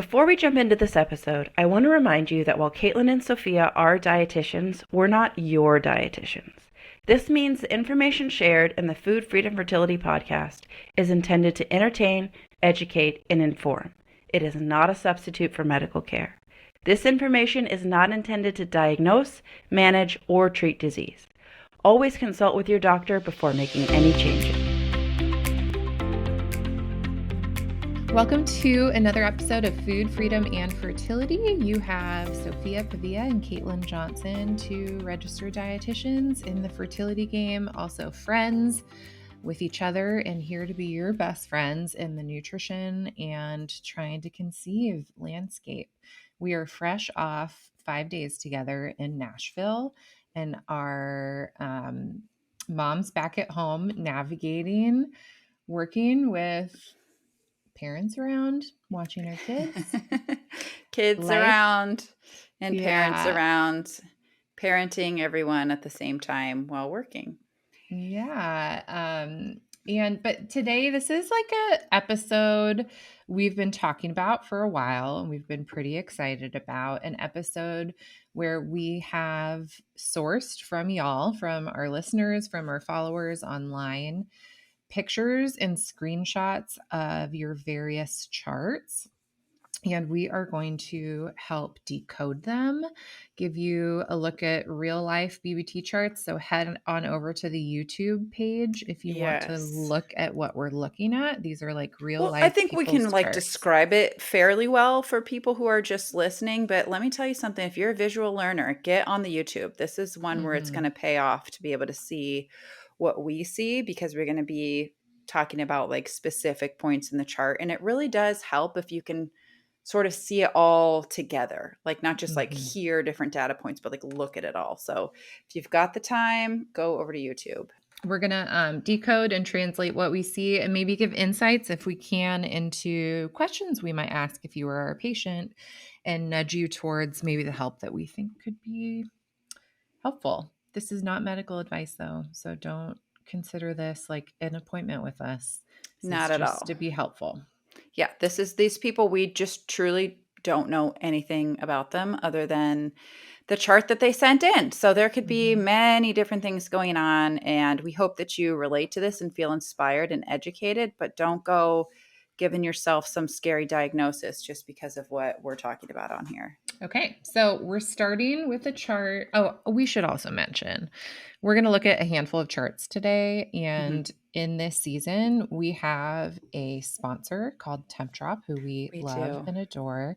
Before we jump into this episode, I want to remind you that while Caitlin and Sophia are dietitians, we're not your dietitians. This means the information shared in the Food Freedom Fertility podcast is intended to entertain, educate, and inform. It is not a substitute for medical care. This information is not intended to diagnose, manage, or treat disease. Always consult with your doctor before making any changes. Welcome to another episode of Food, Freedom, and Fertility. You have Sophia Pavia and Caitlin Johnson, two registered dietitians in the fertility game, also friends with each other and here to be your best friends in the nutrition and trying to conceive landscape. We are fresh off 5 days together in Nashville and our moms back at home navigating, working with parents around, watching our kids. Kids Life. around and parents Yeah. around, parenting everyone at the same time while working. Yeah. But today this is like a episode we've been talking about for a while and we've been pretty excited about, an episode where we have sourced from y'all, from our listeners, from our followers online, pictures and screenshots of your various charts. And we are going to help decode them, give you a look at real life BBT charts. So head on over to the YouTube page if you want to look at what we're looking at. These are like real life. I think we can charts. describe it fairly well for people who are just listening. But let me tell you something. If you're a visual learner, get on the YouTube. This is one where it's going to pay off to be able to see what we see, because we're going to be talking about like specific points in the chart. And it really does help if you can sort of see it all together, like not just like hear different data points, but like look at it all. So if you've got the time, go over to YouTube. We're going to decode and translate what we see and maybe give insights, if we can, into questions we might ask if you were our patient, and nudge you towards maybe the help that we think could be helpful. This is not medical advice though, so don't consider this like an appointment with us. Not at all. Just to be helpful. Yeah, these people, we just truly don't know anything about them other than the chart that they sent in. So there could be many different things going on, and we hope that you relate to this and feel inspired and educated, but don't go giving yourself some scary diagnosis just because of what we're talking about on here. Okay, so we're starting with a chart. Oh, we should also mention, we're going to look at a handful of charts today. And in this season, we have a sponsor called TempDrop, who we love and adore.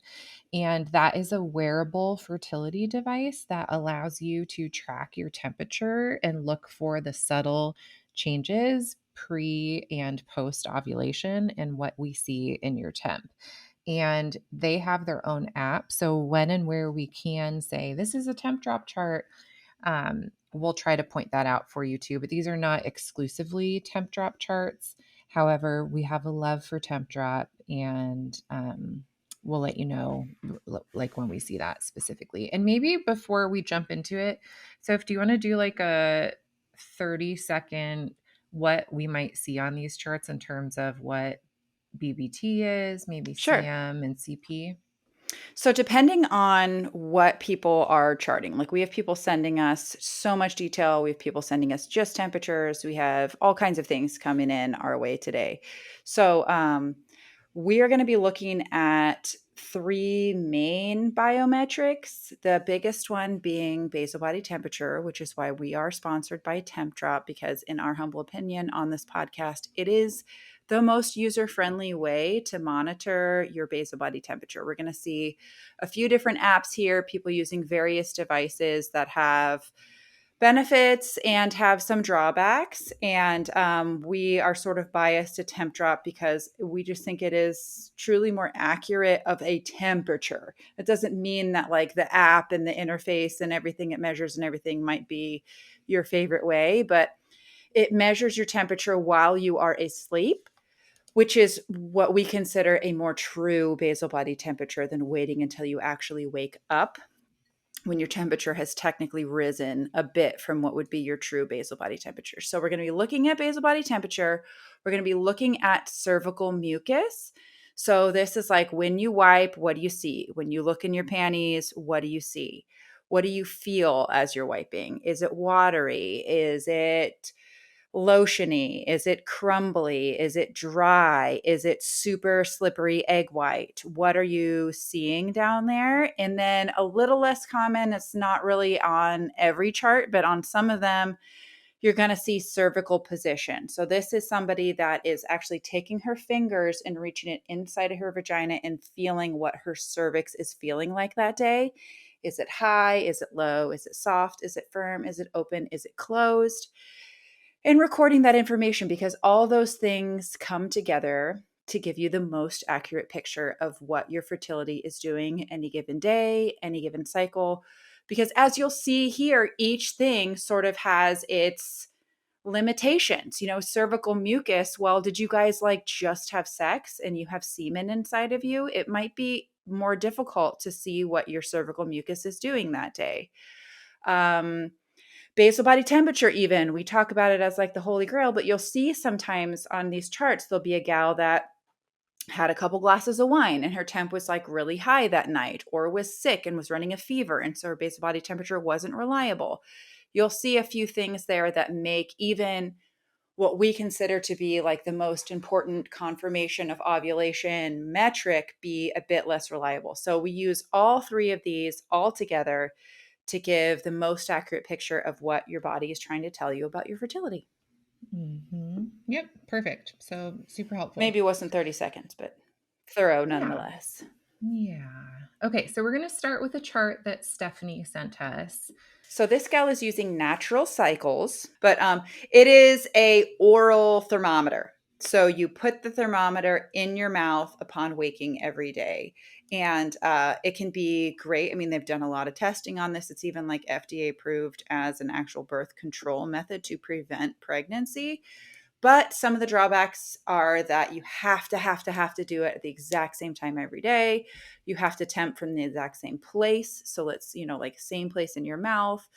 And that is a wearable fertility device that allows you to track your temperature and look for the subtle changes pre and post ovulation and what we see in your temp. And they have their own app. So when and where we can say, this is a TempDrop chart, we'll try to point that out for you too. But these are not exclusively TempDrop charts. However, we have a love for TempDrop, and we'll let you know like when we see that specifically. And maybe before we jump into it, so if do you want to do like a 30-second what we might see on these charts in terms of what BBT is, maybe CM and CP? So depending on what people are charting, like we have people sending us so much detail. We have people sending us just temperatures. We have all kinds of things coming in our way today. So we are going to be looking at 3 main biometrics, the biggest one being basal body temperature, which is why we are sponsored by TempDrop, because in our humble opinion on this podcast, it is the most user-friendly way to monitor your basal body temperature. We're going to see a few different apps here, people using various devices that have benefits and have some drawbacks. And we are sort of biased to TempDrop because we just think it is truly more accurate of a temperature. It doesn't mean that like the app and the interface and everything it measures and everything might be your favorite way, but it measures your temperature while you are asleep, which is what we consider a more true basal body temperature than waiting until you actually wake up, when your temperature has technically risen a bit from what would be your true basal body temperature. So we're going to be looking at basal body temperature. We're going to be looking at cervical mucus. So this is like when you wipe, what do you see? When you look in your panties, what do you see? What do you feel as you're wiping? Is it watery? Is it lotiony? Is it crumbly? Is it dry? Is it super slippery egg white? What are you seeing down there? And then a little less common, it's not really on every chart, but on some of them, you're going to see cervical position. So this is somebody that is actually taking her fingers and reaching it inside of her vagina and feeling what her cervix is feeling like that day. Is it high? Is it low? Is it soft? Is it firm? Is it open? Is it closed? And recording that information, because all those things come together to give you the most accurate picture of what your fertility is doing any given day, any given cycle. Because as you'll see here, each thing sort of has its limitations. Cervical mucus, well, did you guys like just have sex and you have semen inside of you? It might be more difficult to see what your cervical mucus is doing that day. Basal body temperature, even, we talk about it as like the holy grail, but you'll see sometimes on these charts, there'll be a gal that had a couple glasses of wine and her temp was like really high that night, or was sick and was running a fever. And so her basal body temperature wasn't reliable. You'll see a few things there that make even what we consider to be like the most important confirmation of ovulation metric be a bit less reliable. So we use all three of these all together to give the most accurate picture of what your body is trying to tell you about your fertility. Yep. Perfect. So super helpful. Maybe it wasn't 30 seconds, but thorough nonetheless. Yeah. Okay. So we're going to start with a chart that Stephanie sent us. So this gal is using natural cycles, but it is a oral thermometer. So you put the thermometer in your mouth upon waking every day. And it can be great. I mean, they've done a lot of testing on this. It's even like FDA approved as an actual birth control method to prevent pregnancy. But some of the drawbacks are that you have to do it at the exact same time every day. You have to temp from the exact same place. So let's, like same place in your mouth.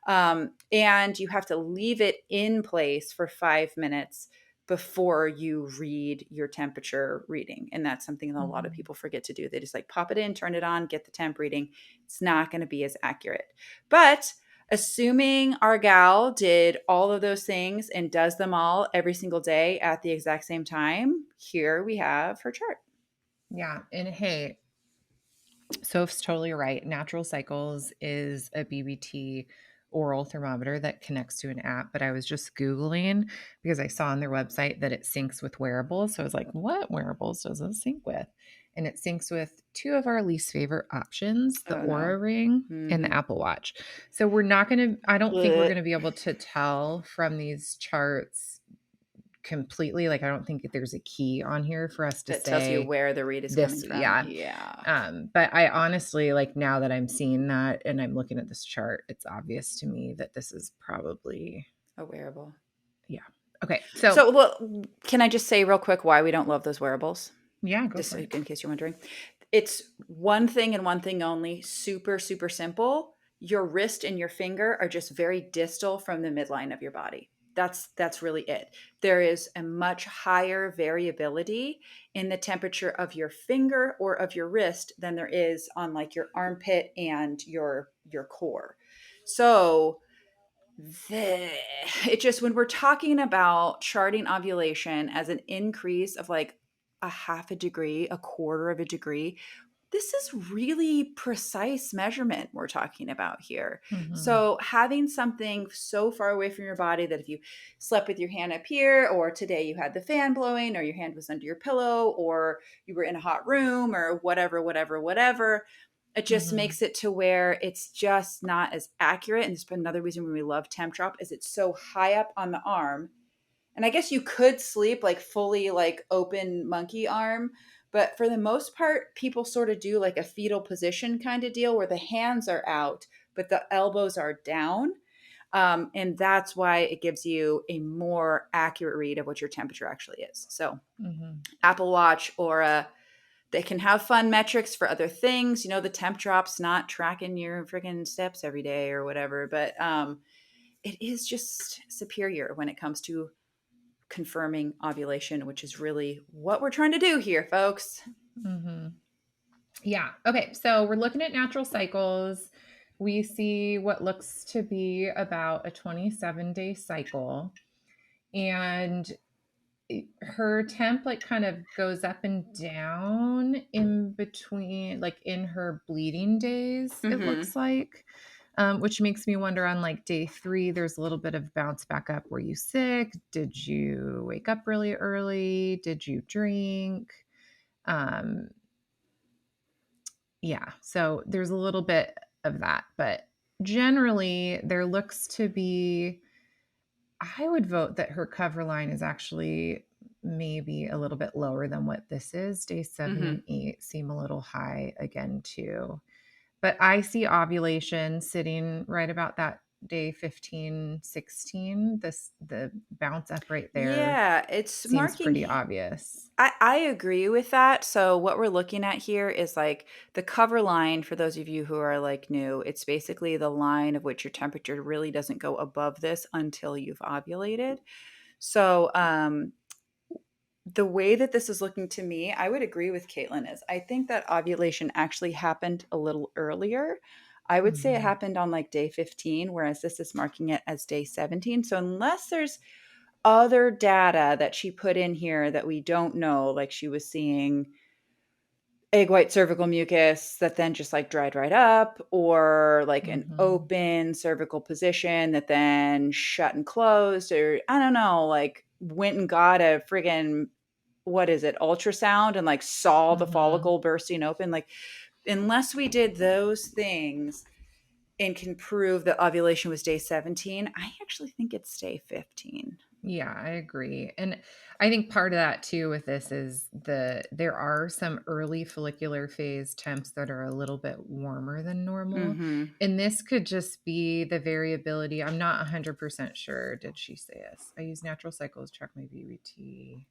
And you have to leave it in place for 5 minutes before you read your temperature reading. And that's something that a lot of people forget to do. They just like pop it in, turn it on, get the temp reading. It's not going to be as accurate. But assuming our gal did all of those things and does them all every single day at the exact same time, here we have her chart. Yeah. And hey, Soph's totally right. Natural Cycles is a BBT oral thermometer that connects to an app, but I was just Googling because I saw on their website that it syncs with wearables. So I was like, what wearables does it sync with? And it syncs with two of our least favorite options, the Oura Ring and the Apple Watch. So I don't think we're going to be able to tell from these charts completely. Like, I don't think there's a key on here for us to that say tells you where the read is coming from. Yeah. But I honestly, like, now that I'm seeing that and I'm looking at this chart, it's obvious to me that this is probably a wearable. Yeah. Okay. So well, can I just say real quick why we don't love those wearables? Yeah, go just for it. In case you're wondering. It's one thing and one thing only. Super, super simple. Your wrist and your finger are just very distal from the midline of your body. That's really it. There is a much higher variability in the temperature of your finger or of your wrist than there is on like your armpit and your core. So it just, when we're talking about charting ovulation as an increase of like a half a degree, a quarter of a degree, this is really precise measurement we're talking about here. So having something so far away from your body that if you slept with your hand up here, or today you had the fan blowing, or your hand was under your pillow, or you were in a hot room, or whatever, it just makes it to where it's just not as accurate. And it's another reason when we love temp drop is it's so high up on the arm. And I guess you could sleep like fully like open monkey arm, but for the most part, people sort of do like a fetal position kind of deal where the hands are out, but the elbows are down. And that's why it gives you a more accurate read of what your temperature actually is. So Apple Watch or they can have fun metrics for other things. The temp drop's not tracking your freaking steps every day or whatever, but it is just superior when it comes to confirming ovulation, which is really what we're trying to do here, folks. Mm-hmm. Yeah. Okay. So we're looking at natural cycles. We see what looks to be about a 27-day cycle. And her temp like kind of goes up and down in between, like in her bleeding days, it looks like. Which makes me wonder on like day 3, there's a little bit of bounce back up. Were you sick? Did you wake up really early? Did you drink? Um, yeah, so there's a little bit of that, but generally there looks to be, I would vote that her cover line is actually maybe a little bit lower than what this is. Day 7 and 8 seem a little high again too. But I see ovulation sitting right about that day 15, 16. The bounce up right there Yeah, it's seems pretty marking. obvious. I agree with that. So what we're looking at here is like the cover line for those of you who are like new. It's basically the line of which your temperature really doesn't go above this until you've ovulated. So the way that this is looking to me, I would agree with Caitlin is I think that ovulation actually happened a little earlier. I would say it Mhm. happened on like day 15, whereas this is marking it as day 17. So unless there's other data that she put in here that we don't know, like she was seeing egg white cervical mucus that then just like dried right up, or like an Mhm. open cervical position that then shut and closed, or I don't know, like went and got a friggin' what is it, ultrasound and like saw the Mhm. follicle bursting open. Like, unless we did those things and can prove that ovulation was day 17, I actually think it's day 15. Yeah, I agree. And I think part of that too with this is there are some early follicular phase temps that are a little bit warmer than normal. Mm-hmm. And this could just be the variability. I'm not 100% sure. Did she say this? I use natural cycles, check my BBT.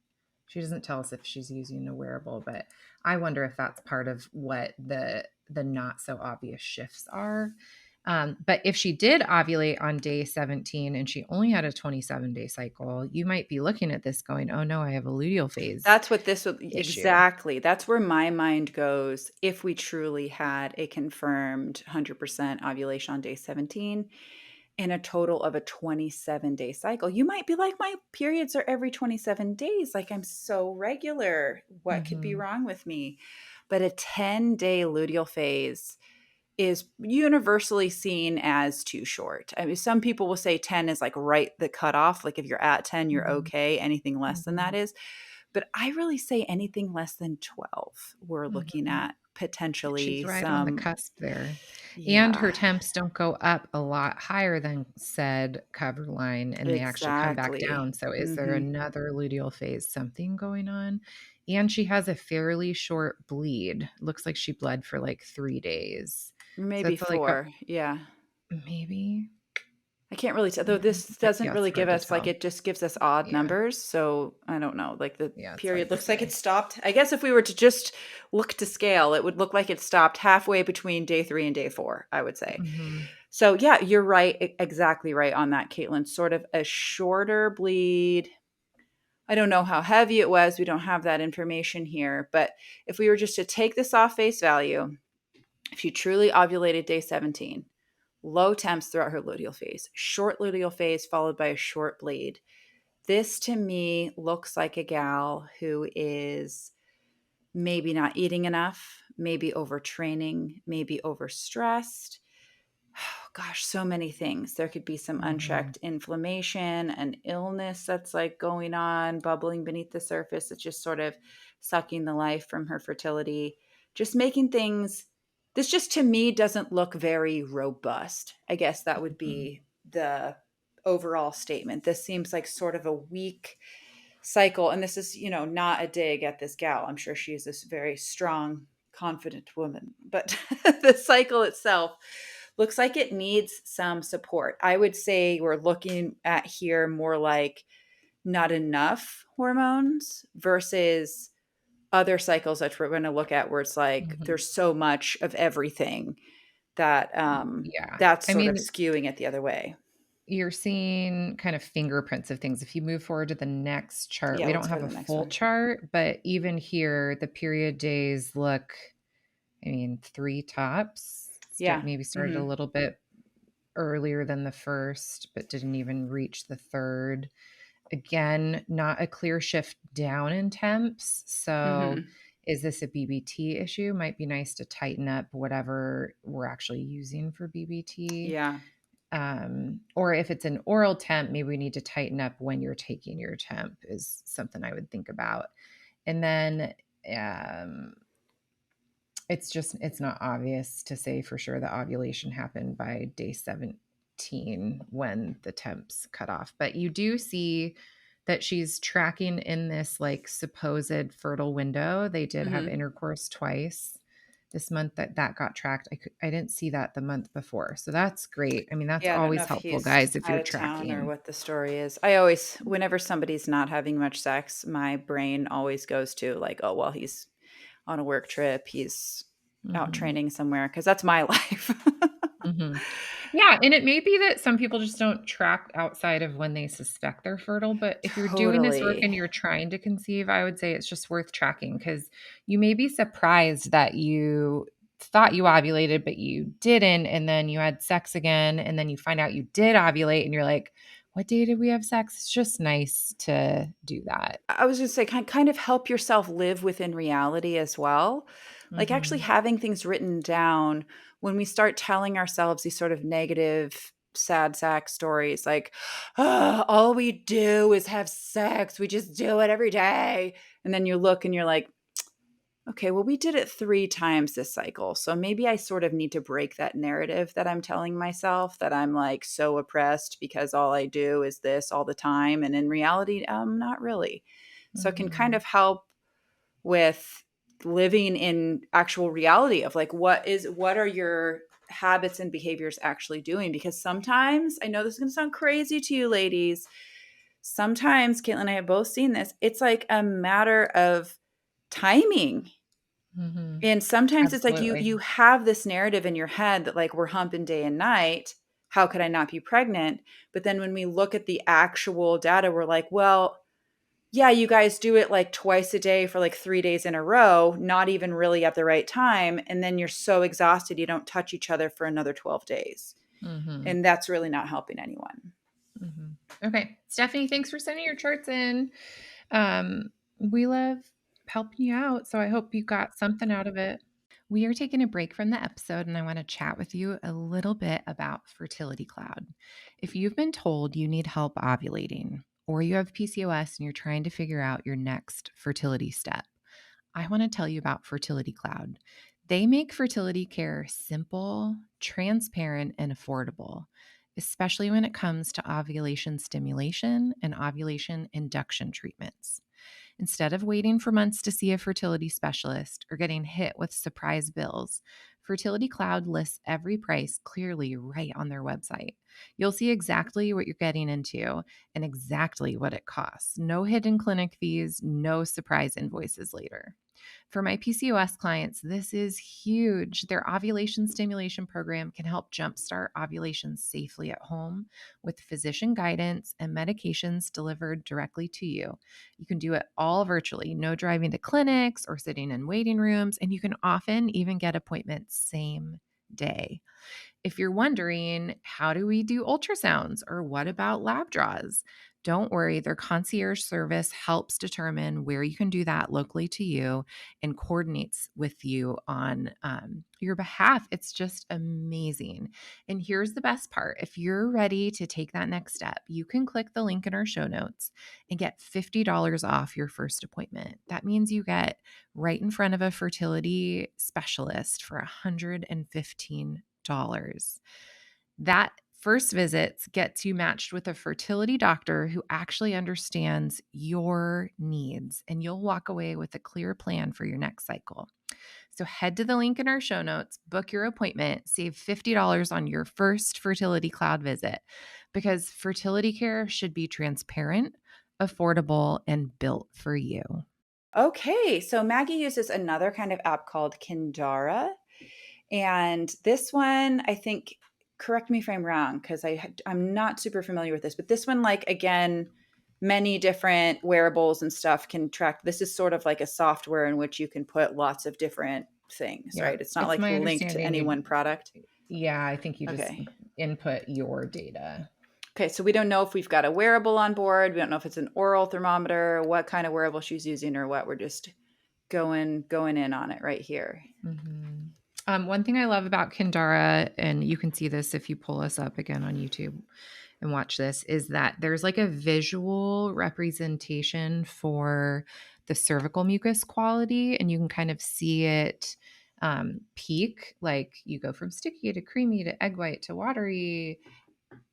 She doesn't tell us if she's using a wearable, but I wonder if that's part of what the not so obvious shifts are. But if she did ovulate on day 17 and she only had a 27-day cycle, you might be looking at this going, oh no, I have a luteal phase That's what this would issue. exactly. That's where my mind goes if we truly had a confirmed 100% ovulation on day 17 and a total of a 27-day cycle. You might be like, my periods are every 27 days. Like, I'm so regular. What could be Hmm. wrong with me? But a 10-day luteal phase is universally seen as too short. I mean, some people will say 10 is like right the cutoff. Like, if you're at 10, you're Hmm. okay. Anything less than Hmm. that is. But I really say anything less than 12, we're looking Hmm. at She's potentially right on the some, cusp there. And her yeah, temps don't go up a lot higher than said cover line, and they actually come back exactly. down. So is there Hmm. another luteal phase, something going on? And she has a fairly short bleed. Looks like she bled for like 3 days. So Maybe it's like a, 4. Yeah. maybe. I can't really tell, though this doesn't Yeah, really it's give hard to us like, tell. it just gives us odd Yeah. numbers. So I don't know. Like, the Yeah, it's hard period to looks like it say. stopped. I guess if we were to just look to scale, it would look like it stopped halfway between day 3 and day 4, I would say. Hmm. So yeah, you're right. Exactly right on that, Caitlin. Sort of a shorter bleed. I don't know how heavy it was. We don't have that information here. But if we were just to take this off face value, if you truly ovulated day 17, low temps throughout her luteal phase, short luteal phase followed by a short bleed, this to me looks like a gal who is maybe not eating enough, maybe overtraining, maybe overstressed. Oh, gosh, so many things. There could be some Hmm. unchecked inflammation, an illness that's like going on, bubbling beneath the surface. It's just sort of sucking the life from her fertility, just making things. This just to me doesn't look very robust. I guess that would Hmm. be the overall statement. This seems like sort of a weak cycle. And this is, not a dig at this gal. I'm sure she's this very strong, confident woman. But the cycle itself looks like it needs some support. I would say we're looking at here more like not enough hormones versus other cycles that we're going to look at where it's like Hmm. there's so much of everything that Yeah. that's I sort of mean, skewing it the other way. you're seeing kind of fingerprints of things. If you move forward to the next chart, Yeah, we don't let's go have to a the next full one. chart, but even here, the period days look, I mean, 3 tops. Yeah. Maybe started a little bit earlier than the first, but didn't even reach the third. Again, not a clear shift down in temps. So is this a BBT issue? Might be nice to tighten up whatever we're actually using for BBT. Yeah. Or if it's an oral temp, maybe we need to tighten up when you're taking your temp is something I would think about. And then it's not obvious to say for sure that ovulation happened by day 17 when the temps cut off. But you do see that she's tracking in this like supposed fertile window. They did have intercourse twice this month that got tracked. I didn't see that the month before. So that's great. I mean, that's Yeah, I don't know always if helpful, he's guys, if out you're of town or tracking. what the story is. I always, whenever somebody's not having much sex, my brain always goes to like, oh, well, he's on a work trip. He's out training somewhere because that's my life. Yeah, and it may be that some people just don't track outside of when they suspect they're fertile, but if you're doing this work and Totally. you're trying to conceive, I would say it's just worth tracking because you may be surprised that you thought you ovulated, but you didn't, and then you had sex again, and then you find out you did ovulate, and you're like, what day did we have sex? It's just nice to do that. I was going to say, kind of help yourself live within reality as well. Like actually Mhm. having things written down when we start telling ourselves these sort of negative, sad sack stories, like, oh, all we do is have sex. We just do it every day. And then you look and you're like, okay, well, we did it 3 times this cycle. So maybe I sort of need to break that narrative that I'm telling myself that I'm like so oppressed because all I do is this all the time. And in reality, not really. So it can kind Mhm. of help with living in actual reality of like what are your habits and behaviors actually doing? Because sometimes, I know this is going to sound crazy to you ladies, sometimes Caitlin and I have both seen this. It's like a matter of timing. Mhm. And sometimes it's like Absolutely. you have this narrative in your head that like we're humping day and night. How could I not be pregnant? But then when we look at the actual data, we're like, well, yeah, you guys do it like twice a day for like 3 days in a row, not even really at the right time. And then you're so exhausted, you don't touch each other for another 12 days. Mhm. And that's really not helping anyone. Mhm. Okay. Stephanie, thanks for sending your charts in. We love helping you out, so I hope you got something out of it. We are taking a break from the episode, and I want to chat with you a little bit about Fertility Cloud. If you've been told you need help ovulating, or you have PCOS and you're trying to figure out your next fertility step, I want to tell you about Fertility Cloud. They make fertility care simple, transparent, and affordable, especially when it comes to ovulation stimulation and ovulation induction treatments. Instead of waiting for months to see a fertility specialist or getting hit with surprise bills, Fertility Cloud lists every price clearly right on their website. You'll see exactly what you're getting into and exactly what it costs. No hidden clinic fees, no surprise invoices later. For my PCOS clients, this is huge. Their ovulation stimulation program can help jumpstart ovulation safely at home with physician guidance and medications delivered directly to you. You can do it all virtually, no driving to clinics or sitting in waiting rooms, and you can often even get appointments same day. If you're wondering, how do we do ultrasounds or what about lab draws? Don't worry, their concierge service helps determine where you can do that locally to you and coordinates with you on your behalf. It's just amazing. And here's the best part, if you're ready to take that next step, you can click the link in our show notes and get $50 off your first appointment. That means you get right in front of a fertility specialist for $115. That first visits gets you matched with a fertility doctor who actually understands your needs, and you'll walk away with a clear plan for your next cycle. So head to the link in our show notes, book your appointment, save $50 on your first Fertility Cloud visit, because fertility care should be transparent, affordable, and built for you. Okay, so Maggie uses another kind of app called Kindara. And this one, I think correct me if I'm wrong, because I'm not super familiar with this, but this one, like, again, many different wearables and stuff can track. This is sort of like a software in which you can put lots of different things, Yeah. right? It's not It's like my linked to understanding any one product. yeah, I think you just Okay. input your data. Okay, so we don't know if we've got a wearable on board. We don't know if it's an oral thermometer, what kind of wearable she's using or what. We're just going in on it right here. One thing I love about Kindara, and you can see this if you pull us up again on YouTube and watch this, is that there's like a visual representation for the cervical mucus quality, and you can kind of see it peak. Like you go from sticky to creamy to egg white to watery,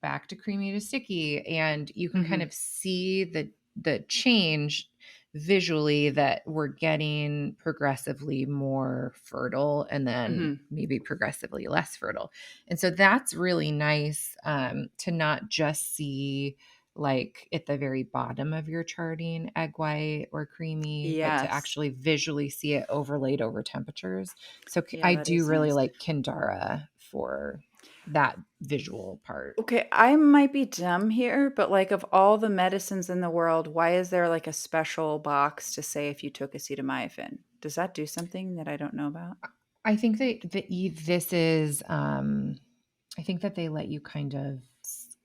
back to creamy to sticky, and you can kind of see the change visually, that we're getting progressively more fertile and then maybe progressively less fertile. And so that's really nice, to not just see like at the very bottom of your charting egg white or creamy, but to Yes. actually visually see it overlaid over temperatures. So Yeah, I that do is really nice. like Kindara for that visual part. Okay, I might be dumb here, but like, of all the medicines in the world, why is there like a special box to say if you took acetaminophen? Does that do something that I don't know about? I think this is, I think that they let you kind of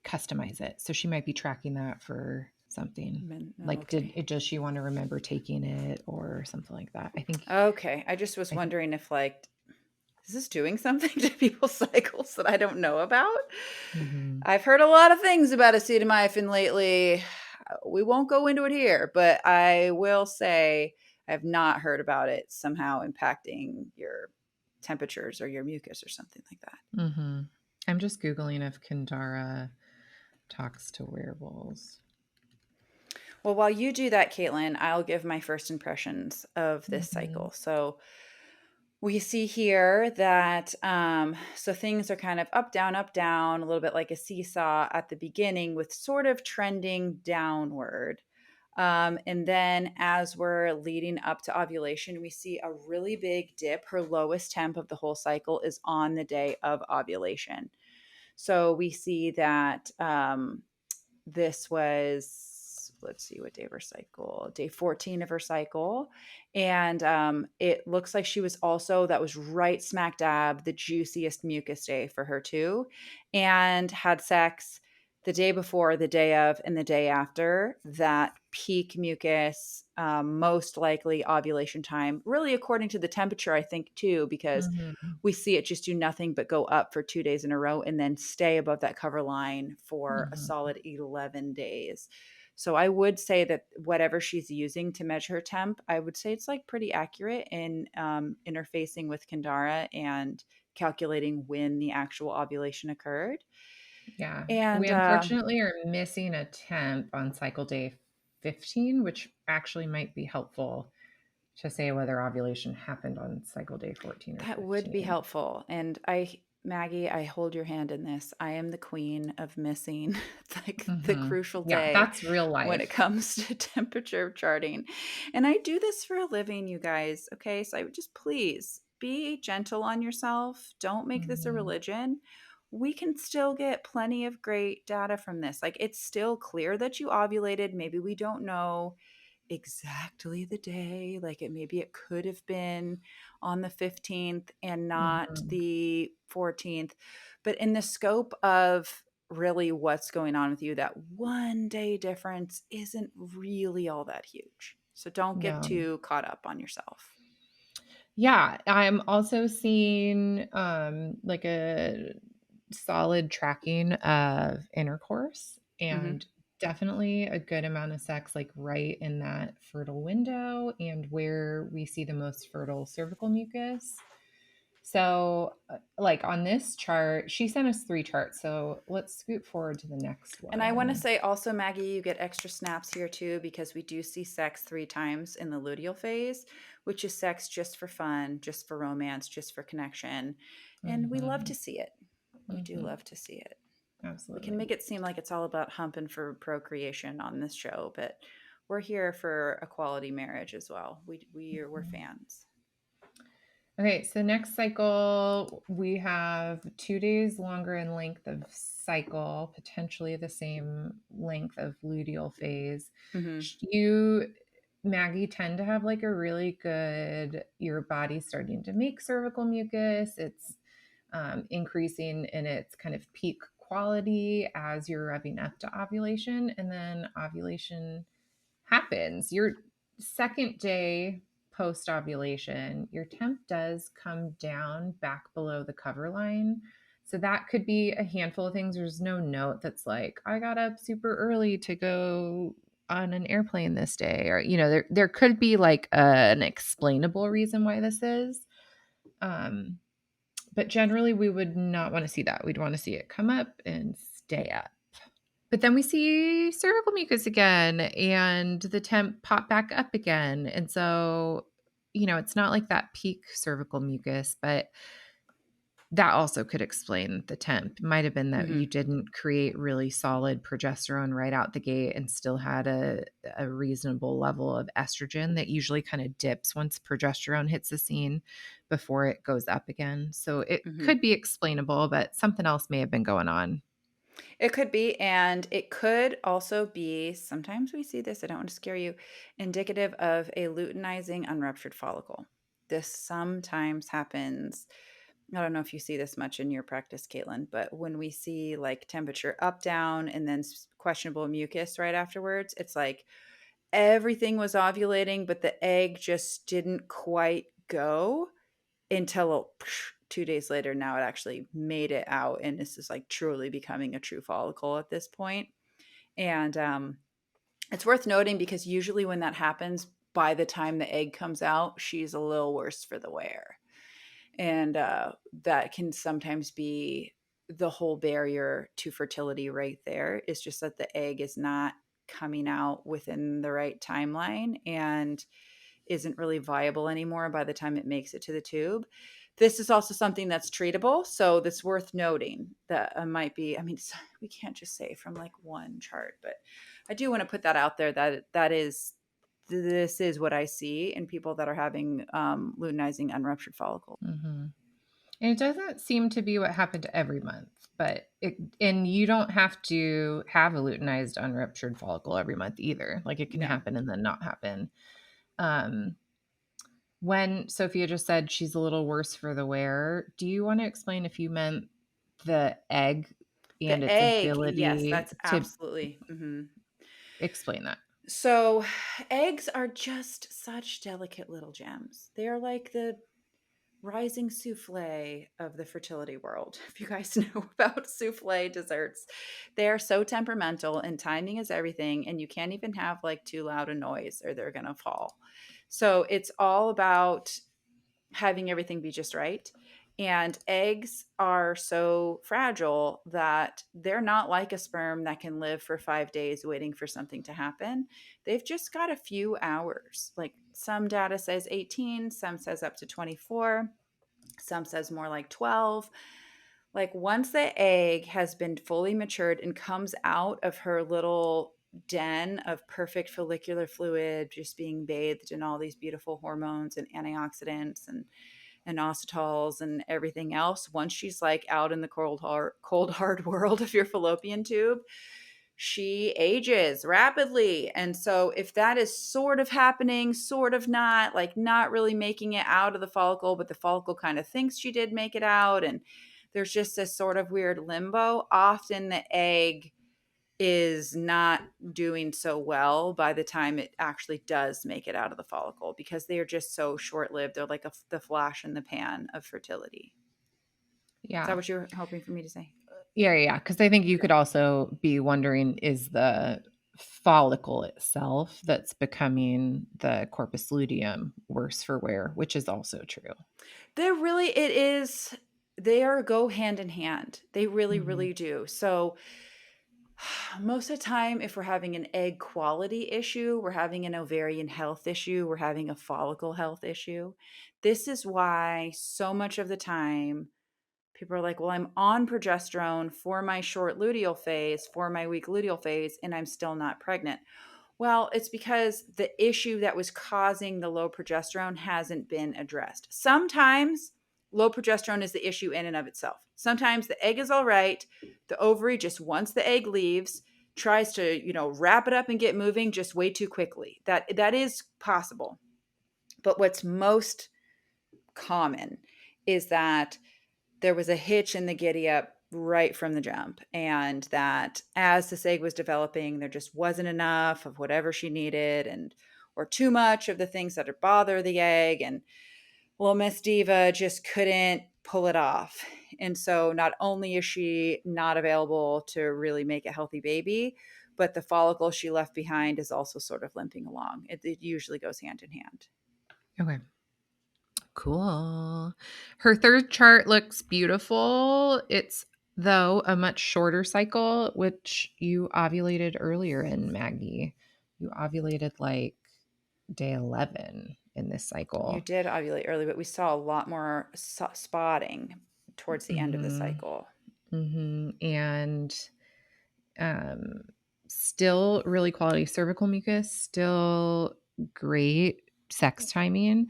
customize it. So she might be tracking that for something. Oh, Like, okay. does she want to remember taking it or something like that? I think, Okay, I just was wondering if, like, is this doing something to people's cycles that I don't know about? mhm. I've heard a lot of things about acetaminophen lately. We won't go into it here, but I will say I have not heard about it somehow impacting your temperatures or your mucus or something like that. Mhm. I'm just Googling if Kindara talks to wearables. Well, while you do that, Caitlin, I'll give my first impressions of this Mhm. cycle. So we see here that so things are kind of up, down, a little bit like a seesaw at the beginning with sort of trending downward. And then as we're leading up to ovulation, we see a really big dip. Her lowest temp of the whole cycle is on the day of ovulation. So we see that this was, let's see, what day of her cycle, day 14 of her cycle. And it looks like she was also, that was right smack dab the juiciest mucus day for her too, and had sex the day before, the day of, and the day after that peak mucus, most likely ovulation time, really according to the temperature, I think, too, because Mhm. we see it just do nothing but go up for 2 days in a row and then stay above that cover line for a Mhm. solid 11 days. So I would say that whatever she's using to measure her temp, I would say it's like pretty accurate in interfacing with Kindara and calculating when the actual ovulation occurred. Yeah. We And unfortunately are missing a temp on cycle day 15, which actually might be helpful to say whether ovulation happened on cycle day 14 or that would be 15. helpful. And Maggie, I hold your hand in this. I am the queen of missing like the Mhm. crucial Yeah, day that's real when it life. comes to temperature charting. And I do this for a living, you guys. Okay. So I would just please be gentle on yourself. Don't make this a Mhm. religion. We can still get plenty of great data from this. Like, it's still clear that you ovulated. Maybe we don't know exactly the day. Like, maybe it could have been on the 15th and not Mhm. the 14th. But in the scope of really what's going on with you, that 1 day difference isn't really all that huge. So don't get No. too caught up on yourself. Yeah, I'm also seeing like a solid tracking of intercourse, Hmm. and definitely a good amount of sex, like right in that fertile window and where we see the most fertile cervical mucus. So, like on this chart, she sent us 3 charts. So let's scoot forward to the next And I want to one. say also, Maggie, you get extra snaps here too, because we do see sex 3 times in the luteal phase, which is sex just for fun, just for romance, just for connection. And we love Hmm. to see it. We do Hmm. love to see it. We can Absolutely. make it seem like it's all about humping for procreation on this show, but we're here for a quality marriage as well. We're Mhm. fans. Okay, so next cycle, we have 2 days longer in length of cycle, potentially the same length of luteal phase. Mm-hmm. You, Maggie, tend to have like a really good, your body starting to make cervical mucus. It's increasing in its kind of peak quality as you're revving up to ovulation. And then ovulation happens. Your second day post ovulation, your temp does come down back below the cover line. So that could be a handful of things. There's no note that's like, I got up super early to go on an airplane this day. Or, there could be like an explainable reason why this is. But generally, we would not want to see that. We'd want to see it come up and stay up. But then we see cervical mucus again and the temp pop back up again. And so, it's not like that peak cervical mucus, but that also could explain the temp. It might have been that Mm-hmm. you didn't create really solid progesterone right out the gate and still had a reasonable level of estrogen that usually kind of dips once progesterone hits the scene before it goes up again. So it Mm-hmm. could be explainable, but something else may have been going on. It could be, and it could also be, sometimes we see this, I don't want to scare you, indicative of a luteinizing unruptured follicle. This sometimes happens. I don't know if you see this much in your practice, Caitlin, but when we see like temperature up, down, and then questionable mucus right afterwards, it's like everything was ovulating, but the egg just didn't quite go until 2 days later. Now it actually made it out, and this is like truly becoming a true follicle at this point. And it's worth noting because usually when that happens, by the time the egg comes out, she's a little worse for the wear. And that can sometimes be the whole barrier to fertility right there, is just that the egg is not coming out within the right timeline and isn't really viable anymore by the time it makes it to the tube. This is also something that's treatable. So that's worth noting that might be, I mean, we can't just say from like one chart, but I do want to put that out there this is what I see in people that are having luteinizing unruptured follicles. Mm-hmm. And it doesn't seem to be what happened every month, and you don't have to have a luteinized unruptured follicle every month either. Like it can No. happen and then not happen. Um, when Sophia just said she's a little worse for the wear, do you want to explain if you meant the egg and The its egg, yes, ability that's to absolutely. Mhm. explain that? So, eggs are just such delicate little gems. They are like the rising souffle of the fertility world. If you guys know about souffle desserts, they are so temperamental, and timing is everything. And you can't even have like too loud a noise or they're going to fall. So, it's all about having everything be just right. And eggs are so fragile that they're not like a sperm that can live for 5 days waiting for something to happen. They've just got a few hours. Like some data says 18, some says up to 24, some says more like 12. Like once the egg has been fully matured and comes out of her little den of perfect follicular fluid, just being bathed in all these beautiful hormones and antioxidants and inositols and everything else, once she's like out in the cold hard world of your fallopian tube, she ages rapidly. And so if that is sort of happening, sort of not, like not really making it out of the follicle, but the follicle kind of thinks she did make it out, and there's just this sort of weird limbo, often the egg is not doing so well by the time it actually does make it out of the follicle, because they are just so short-lived. They're like the flash in the pan of fertility. Is that Yeah. what you're hoping for me to say? Yeah. Because I think you Okay. could also be wondering, is the follicle itself that's becoming the corpus luteum worse for wear, which is also true. It is, they are go hand in hand. They really, Mm-hmm. really do. So most of the time, if we're having an egg quality issue, we're having an ovarian health issue, we're having a follicle health issue. This is why so much of the time people are like, well, I'm on progesterone for my short luteal phase, for my weak luteal phase, and I'm still not pregnant. Well, it's because the issue that was causing the low progesterone hasn't been addressed. Sometimes low progesterone is the issue in and of itself. Sometimes the egg is all right. The ovary just once the egg leaves tries to, wrap it up and get moving just way too quickly. That is possible. But what's most common is that there was a hitch in the giddy up right from the jump, and that as this egg was developing, there just wasn't enough of whatever she needed, and or too much of the things that bother the egg, and well, Miss Diva just couldn't pull it off. And so not only is she not available to really make a healthy baby, but the follicle she left behind is also sort of limping along. It usually goes hand in hand. Okay. Cool. Her third chart looks beautiful. It's, though, a much shorter cycle, which you ovulated earlier in, Maggie. You ovulated like day 11 in this cycle. You did ovulate early, but we saw a lot more spotting towards the end of the cycle. And still really quality cervical mucus, still great sex timing.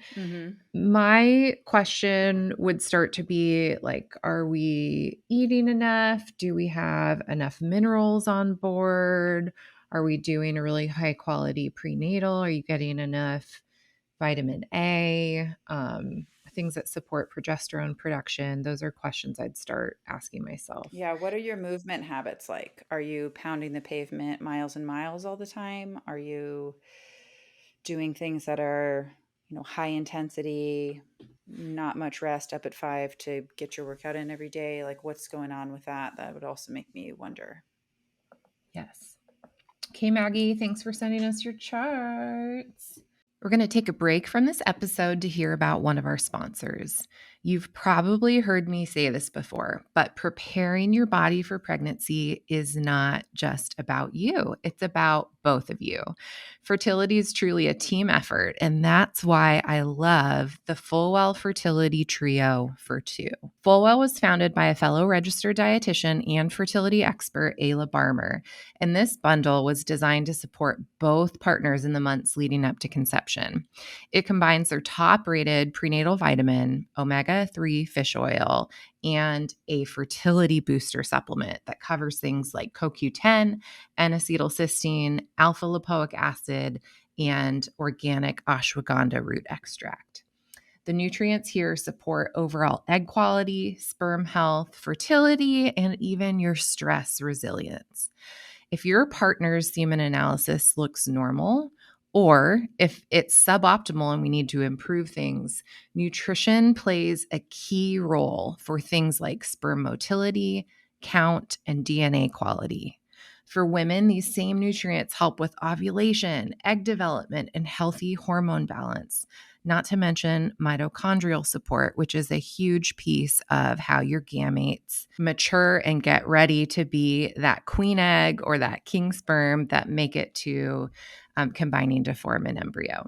My question would start to be like, are we eating enough? Do we have enough minerals on board? Are we doing a really high quality prenatal? Are you getting enough vitamin A? Things that support progesterone production. Those are questions I'd start asking myself. Yeah. What are your movement habits like? Are you pounding the pavement miles and miles all the time? Are you doing things that are, high intensity, not much rest, up at 5 to get your workout in every day? Like, what's going on with that? That would also make me wonder. Yes. Okay, Maggie, thanks for sending us your charts. We're going to take a break from this episode to hear about one of our sponsors. You've probably heard me say this before, but preparing your body for pregnancy is not just about you. It's about both of you. Fertility is truly a team effort, and that's why I love the Fullwell Fertility Trio for Two. Fullwell was founded by a fellow registered dietitian and fertility expert, Ayla Barmer, and this bundle was designed to support both partners in the months leading up to conception. It combines their top-rated prenatal vitamin, omega-3 fish oil, and a fertility booster supplement that covers things like CoQ10, N-acetylcysteine, alpha-lipoic acid, and organic ashwagandha root extract. The nutrients here support overall egg quality, sperm health, fertility, and even your stress resilience. If your partner's semen analysis looks normal, or if it's suboptimal and we need to improve things, nutrition plays a key role for things like sperm motility, count, and DNA quality. For women, these same nutrients help with ovulation, egg development, and healthy hormone balance, not to mention mitochondrial support, which is a huge piece of how your gametes mature and get ready to be that queen egg or that king sperm that make it to combining to form an embryo.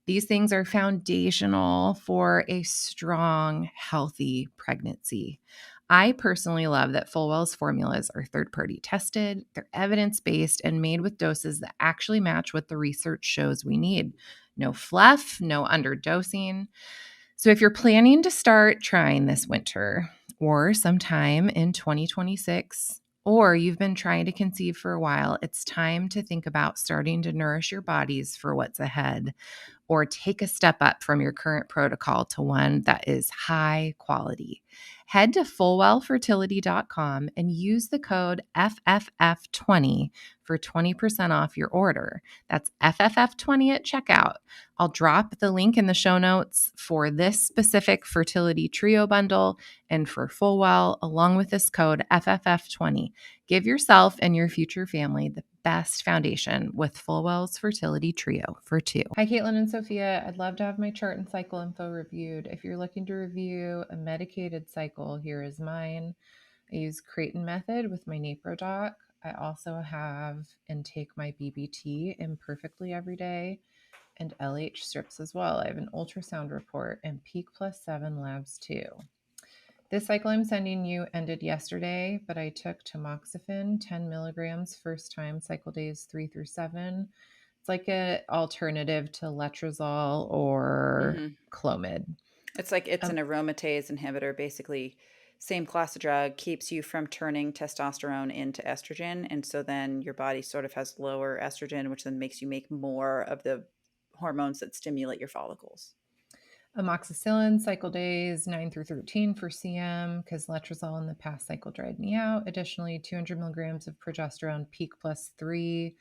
These things are foundational for a strong, healthy pregnancy. I personally love that Fullwell's formulas are third-party tested, they're evidence-based, and made with doses that actually match what the research shows we need. No fluff, no underdosing. So if you're planning to start trying this winter or sometime in 2026, or you've been trying to conceive for a while, it's time to think about starting to nourish your bodies for what's ahead, or take a step up from your current protocol to one that is high quality. Head to fullwellfertility.com and use the code FFF20 for 20% off your order. That's FFF20 at checkout. I'll drop the link in the show notes for this specific fertility trio bundle and for Fullwell, along with this code FFF20. Give yourself and your future family the best foundation with Fullwell's Fertility Trio for Two. Hi, Caitlin and Sophia. I'd love to have my chart and cycle info reviewed. If you're looking to review a medicated cycle, here is mine. I use Creighton method with my NaproDoc. I also have and take my BBT imperfectly every day and LH strips as well. I have an ultrasound report and Peak +7 labs too. This cycle I'm sending you ended yesterday, but I took tamoxifen 10 milligrams first time, cycle days 3 through 7, It's like an alternative to letrozole or Mm-hmm. Clomid. It's like it's an aromatase inhibitor, basically same class of drug, keeps you from turning testosterone into estrogen. And so then your body sort of has lower estrogen, which then makes you make more of the hormones that stimulate your follicles. Amoxicillin cycle days 9 through 13 for CM because letrozole in the past cycle dried me out. Additionally, 200 milligrams of progesterone peak plus 3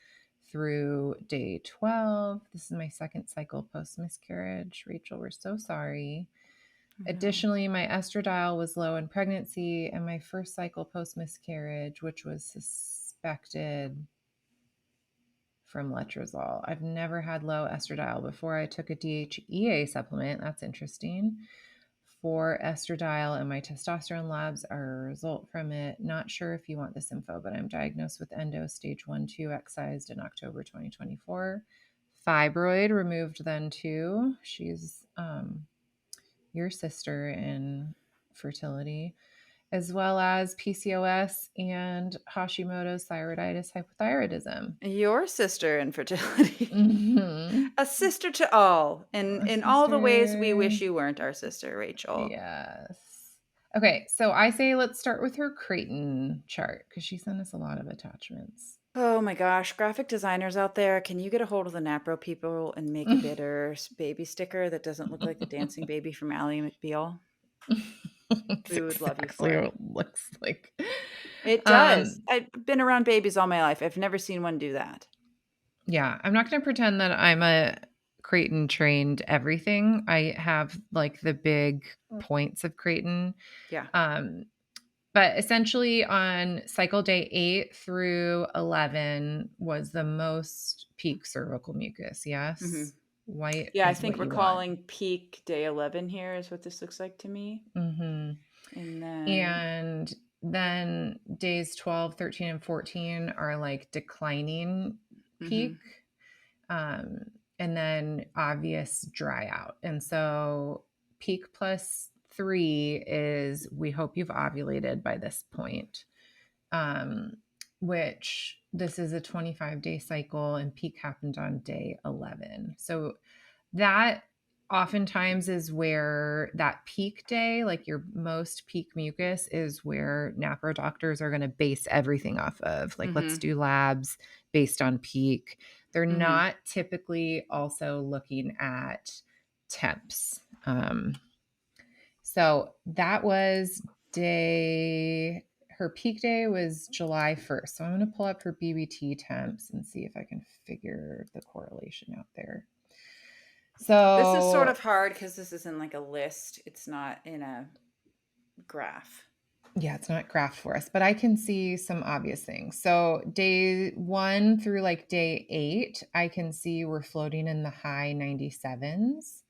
through day 12. This is my second cycle post miscarriage. Rachel, we're so sorry. Additionally, my estradiol was low in pregnancy and my first cycle post miscarriage, which was suspected from letrozole. I've never had low estradiol before. I took a DHEA supplement. That's interesting. For estradiol, and my testosterone labs are a result from it. Not sure if you want this info, but I'm diagnosed with endo stage 1-2 excised in October 2024. Fibroid removed then too. She's your sister in fertility, as well as PCOS and Hashimoto's thyroiditis hypothyroidism. Your sister in fertility. Mm-hmm. A sister to all. In all the ways we wish you weren't our sister, Rachel. Yes. Okay, so I say let's start with her Creighton chart because she sent us a lot of attachments. Oh my gosh, graphic designers out there, can you get a hold of the Napro people and make a bitter baby sticker that doesn't look like the dancing baby from Ally McBeal? We would love you for exactly it. what it looks like. It does. I've been around babies all my life. I've never seen one do that. Yeah, I'm not going to pretend that I'm a Creighton trained everything. I have like the big points of Creighton. Yeah. But essentially on cycle day 8 through 11 was the most peak cervical mucus. Yes. Mhm. White. Yeah, I is think what we're you want. calling peak day 11 here is what this looks like to me. Mm-hmm. And then days 12, 13, and 14 are like declining peak. And then obvious dry out. And so peak plus 3 is we hope you've ovulated by this point, which this is a 25-day cycle and peak happened on day 11. So that oftentimes is where that peak day, like your most peak mucus, is where NAPRO doctors are going to base everything off of. Like, let's do labs based on peak. They're not typically also looking at temps. So that was her peak day was July 1st. So I'm going to pull up her BBT temps and see if I can figure the correlation out there. So this is sort of hard because this is in like a list. It's not in a graph. Yeah, it's not graphed for us, but I can see some obvious things. So day 1 through like day 8, I can see we're floating in the high 97s.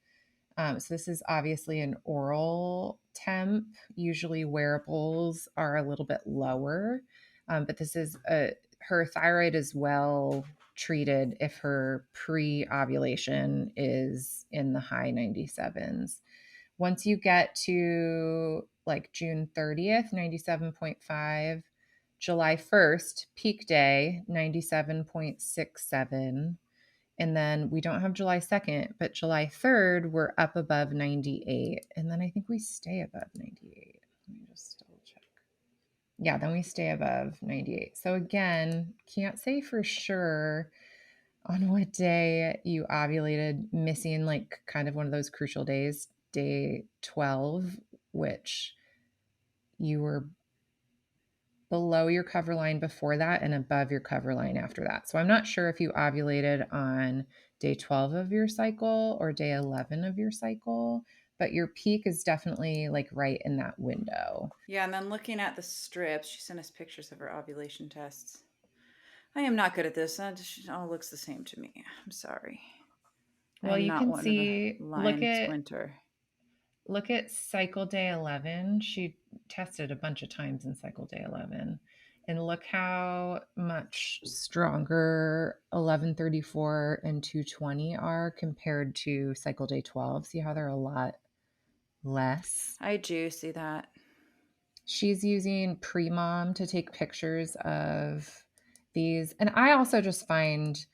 So this is obviously an oral temp. Usually wearables are a little bit lower, but this is her thyroid is well treated if her pre-ovulation is in the high 97s. Once you get to like June 30th, 97.5, July 1st, peak day, 97.67. And then we don't have July 2nd, but July 3rd, we're up above 98. And then I think we stay above 98. Let me just double check. Yeah, then we stay above 98. So again, can't say for sure on what day you ovulated, missing like kind of one of those crucial days, day 12, which you were below your cover line before that and above your cover line after that. So I'm not sure if you ovulated on day 12 of your cycle or day 11 of your cycle, but your peak is definitely like right in that window. Yeah, and then looking at the strips, she sent us pictures of her ovulation tests. I am not good at this. It all looks the same to me. I'm sorry. Well, you can see, look at cycle day 11. She tested a bunch of times in cycle day 11. And look how much stronger 1134 and 220 are compared to cycle day 12. See how they're a lot less? I do see that. She's using Premom to take pictures of these. And I also just find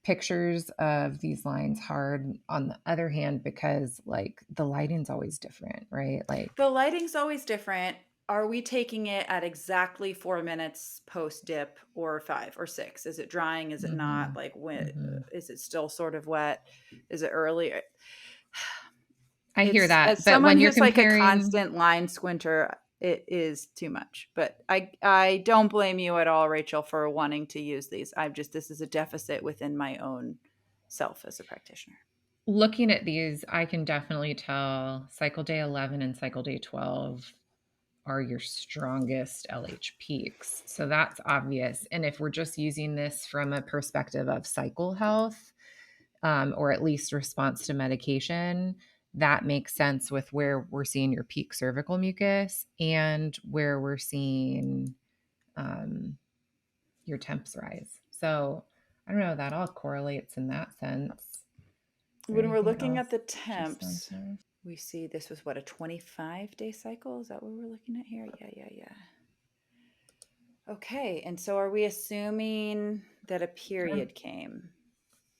pictures of these lines hard on the other hand because like the lighting's always different, right? Like The lighting's always different. Are we taking it at exactly 4 minutes post dip or 5 or 6? Is it drying? Is it not? Like when is it still sort of wet? Is it early? I hear It's, that, as but someone when you're who's like a comparing, constant line squinter, it is too much. But I don't blame you at all, Rachel, for wanting to use these. This is a deficit within my own self as a practitioner. looking at these, I can definitely tell cycle day 11 and cycle day 12 are your strongest LH peaks. So that's obvious. And if we're just using this from a perspective of cycle health, or at least response to medication, that makes sense with where we're seeing your peak cervical mucus and where we're seeing your temps rise. So I don't know, that all correlates in that sense. When we're looking else at the temps, she says? we see this was what, a 25-day cycle? Is that what we're looking at here? Yeah. Okay, and so are we assuming that a period came?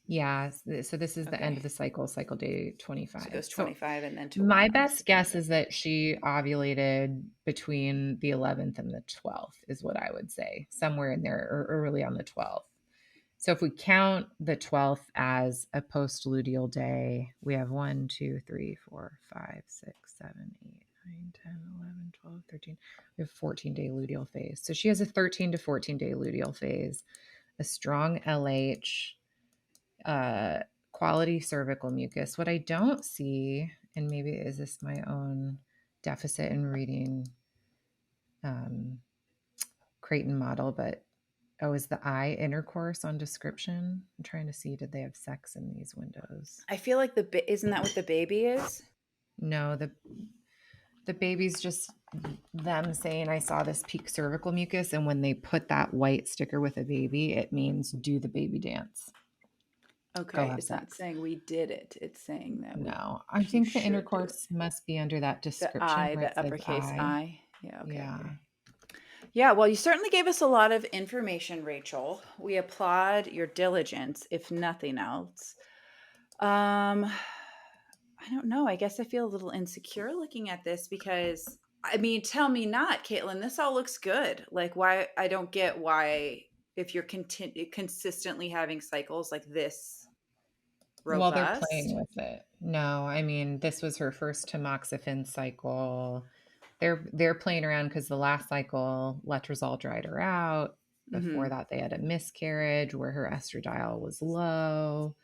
Yeah. So this is the end of Okay. the cycle, cycle day 25. So it goes So 25 and then to my 1 best guess obviously. is that she ovulated between the 11th and the 12th, is what I would say, somewhere in there or early on the 12th. So if we count the 12th as a post-luteal day, we have 1, 2, 3, 4, 5, 6, 7, 8, 9, 10, 11, 12, 13. We have 14-day luteal phase. So she has a 13 to 14-day luteal phase, a strong LH, quality cervical mucus. What I don't see, and maybe is this my own deficit in reading Creighton model, but is the I intercourse on description? I'm trying to see, did they have sex in these windows? I feel like isn't that what the baby is? No, the baby's just them saying I saw this peak cervical mucus, and when they put that white sticker with a baby, it means do the baby dance. Go Okay, have it's not sex. saying we did it. It's saying that No, I you think the should do it. intercourse must be under that The description I, where it the says uppercase I. I. Yeah, okay. Yeah. Yeah, well, you certainly gave us a lot of information, Rachel. We applaud your diligence, if nothing else. I don't know. I guess I feel a little insecure looking at this because, I mean, tell me not, Caitlin. This all looks good. Like, why? I don't get why, if you're consistently having cycles like this Well, they're playing robust. with it. No, I mean, this was her first tamoxifen cycle. They're playing around because the last cycle letrozole dried her out. Before Mm-hmm. that, they had a miscarriage where her estradiol was low.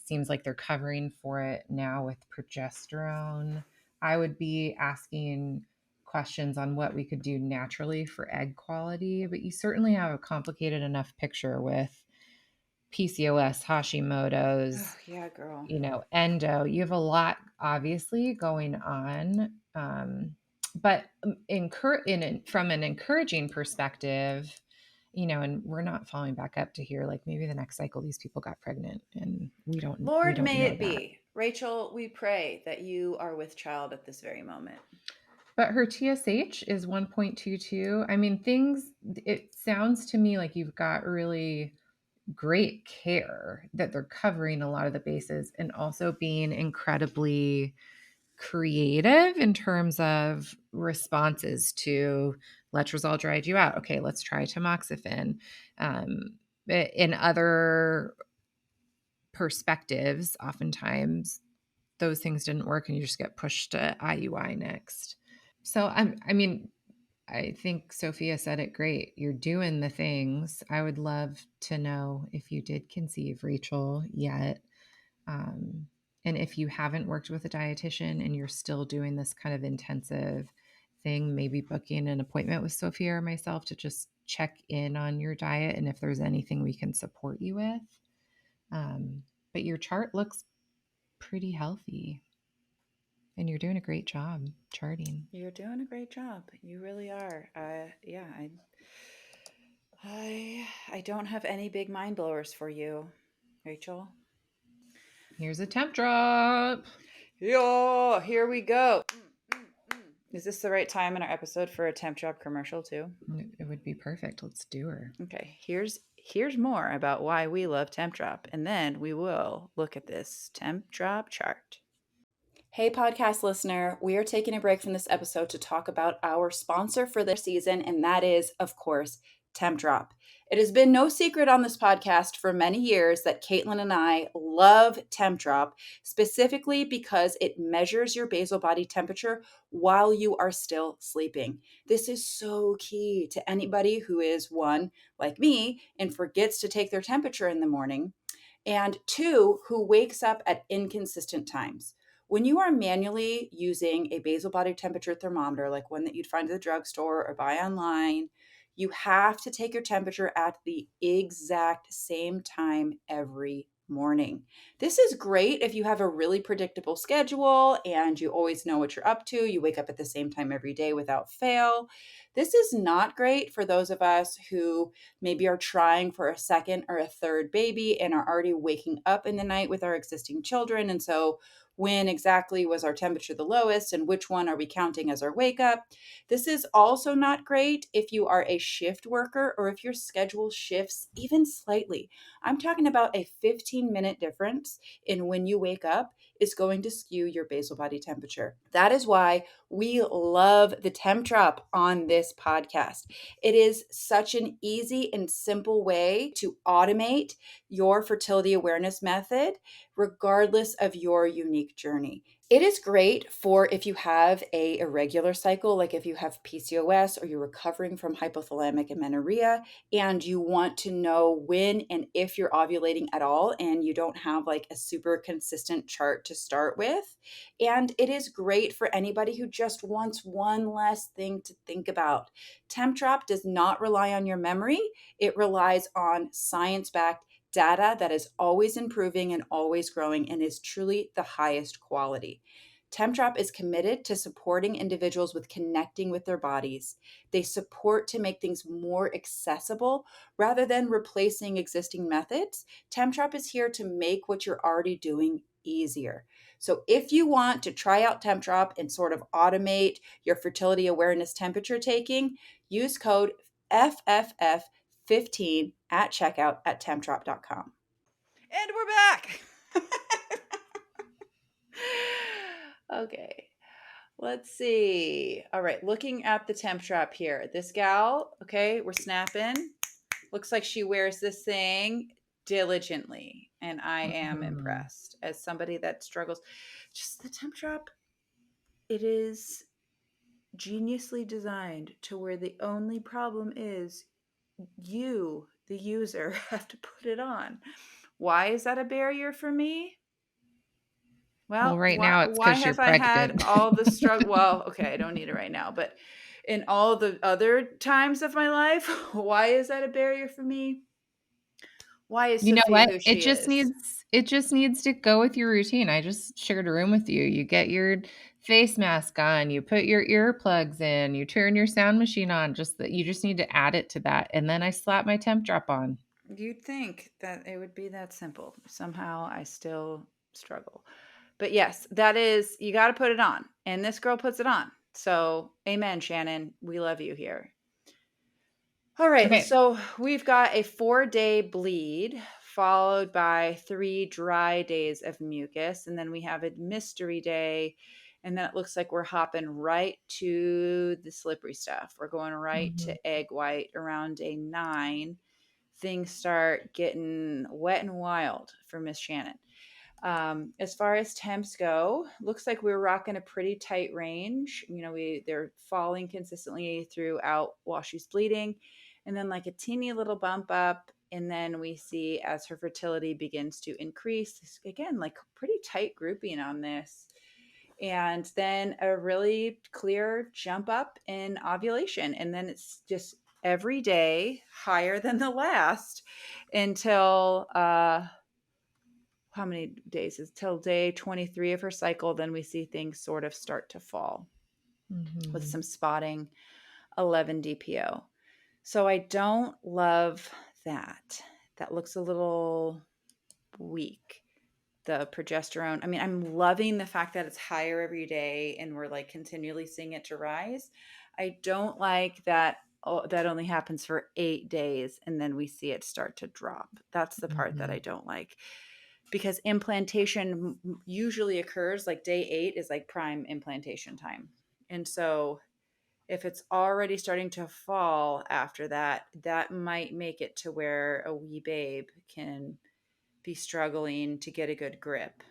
Seems like they're covering for it now with progesterone. I would be asking questions on what we could do naturally for egg quality, but you certainly have a complicated enough picture with PCOS, Oh, Hashimoto's, yeah, girl. endo. You have a lot obviously going on. But from an encouraging perspective, and we're not following back up to hear like maybe the next cycle these people got pregnant and we Lord, don't may know it that. be. Rachel, we pray that you are with child at this very moment. But her TSH is 1.22. I mean, it sounds to me like you've got really great care, that they're covering a lot of the bases and also being incredibly creative in terms of responses to letrozole dried you out. Okay, let's try tamoxifen. In other perspectives, oftentimes those things didn't work and you just get pushed to IUI next. So I think Sophia said it great. You're doing the things. I would love to know if you did conceive, Rachel, yet. And if you haven't worked with a dietitian and you're still doing this kind of intensive thing, maybe booking an appointment with Sophia or myself to just check in on your diet and if there's anything we can support you with. But your chart looks pretty healthy and you're doing a great job charting. You're doing a great job. You really are. Yeah, I don't have any big mind blowers for you, Rachel. Here's a temp drop. Yeah, here we go. Is this the right time in our episode for a temp job commercial too? It would be perfect. Let's do her. Okay, here's here's more about why we love Temp Drop, and then we will look at this Temp Drop chart. Hey, podcast listener, we are taking a break from this episode to talk about our sponsor for this season, and that is, of course, Temp Drop. It has been no secret on this podcast for many years that Caitlin and I love Temp Drop, specifically because it measures your basal body temperature while you are still sleeping. This is so key to anybody who is, one, like me, and forgets to take their temperature in the morning, and two, who wakes up at inconsistent times. When you are manually using a basal body temperature thermometer, like one that you'd find at the drugstore or buy online, you have to take your temperature at the exact same time every morning. This is great if you have a really predictable schedule and you always know what you're up to. You wake up at the same time every day without fail. This is not great for those of us who maybe are trying for a second or a third baby and are already waking up in the night with our existing children. And so when exactly was our temperature the lowest and which one are we counting as our wake up? This is also not great if you are a shift worker or if your schedule shifts even slightly. I'm talking about a 15-minute difference in when you wake up is going to skew your basal body temperature. That is why we love the Temp Drop on this podcast. It is such an easy and simple way to automate your fertility awareness method, regardless of your unique journey. It is great for if you have a irregular cycle, like if you have PCOS or you're recovering from hypothalamic amenorrhea and you want to know when and if you're ovulating at all and you don't have like a super consistent chart to start with. And it is great for anybody who just wants one less thing to think about. Temp Drop does not rely on your memory. It relies on science-backed data that is always improving and always growing and is truly the highest quality. Temp Drop is committed to supporting individuals with connecting with their bodies. They support to make things more accessible rather than replacing existing methods. Temp Drop is here to make what you're already doing easier. So if you want to try out Temp Drop and sort of automate your fertility awareness temperature taking, use code FFF15 at checkout at tempdrop.com. And we're back. Okay, let's see. All right, looking at the Temp Drop here. This gal, okay, we're snapping. Looks like she wears this thing diligently, and I am impressed. As somebody that struggles, just the Temp Drop, it is geniusly designed to where the only problem is you, the user, have to put it on. Why is that a barrier for me? Well, right now it's why because you're have I had pregnant. all the struggle? Well, okay, I don't need it right now, but in all the other times of my life, why is that a barrier for me? Why is You know Sophia what? who she is? It just needs to go with your routine. I just shared a room with you. You get your face mask on, you put your earplugs in, you turn your sound machine on, just that you just need to add it to that. And then I slap my Temp Drop on. You'd think that it would be that simple. Somehow I still struggle. But yes, that is, you got to put it on. And this girl puts it on. So, amen, Shannon. We love you here. All right. Okay. So, we've got a 4-day bleed followed by 3 dry days of mucus. And then we have a mystery day. And then it looks like we're hopping right to the slippery stuff. We're going right to egg white around day 9. Things start getting wet and wild for Miss Shannon. As far as temps go, looks like we're rocking a pretty tight range. You know, they're falling consistently throughout while she's bleeding, and then like a teeny little bump up, and then we see as her fertility begins to increase, again, like pretty tight grouping on this. And then a really clear jump up in ovulation. And then it's just every day higher than the last until how many days is till day 23 of her cycle. Then we see things sort of start to fall with some spotting, 11 DPO. So I don't love that. That looks a little weak. The progesterone. I mean, I'm loving the fact that it's higher every day and we're like continually seeing it to rise. I don't like that that only happens for 8 days, and then we see it start to drop. That's the part that I don't like, because implantation usually occurs like day 8 is like prime implantation time. And so if it's already starting to fall after that, that might make it to where a wee babe can be struggling to get a good grip.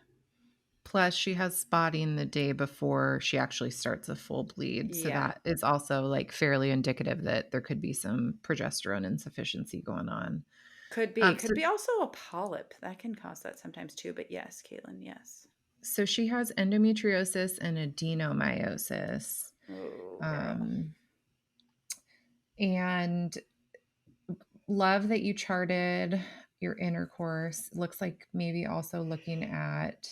Plus, she has spotting the day before she actually starts a full bleed. So Yeah. that is also like fairly indicative that there could be some progesterone insufficiency going on. Could be. So, Could be also a polyp. That can cause that sometimes too. But yes, Caitlin, yes. so she has endometriosis and adenomyosis. Oh, girl. Um, and love that you charted your intercourse. Looks like maybe also looking at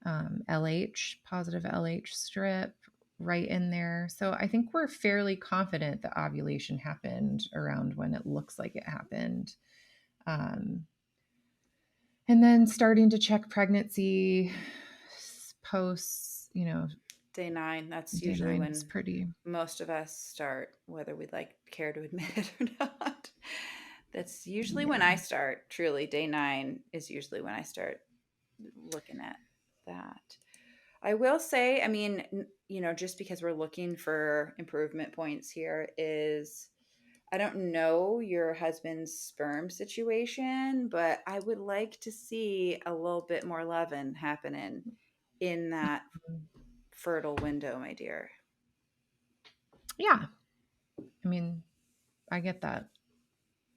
LH, positive LH strip right in there. So I think we're fairly confident that ovulation happened around when it looks like it happened. And then starting to check pregnancy post, Day 9. That's day usually 9 is when pretty. most of us start, whether we'd like care to admit it or not. That's usually when Yeah. I start. Truly, day 9 is usually when I start looking at that. I will say, I mean, just because we're looking for improvement points here, is I don't know your husband's sperm situation, but I would like to see a little bit more loving happening in that fertile window, my dear. Yeah. I mean, I get that.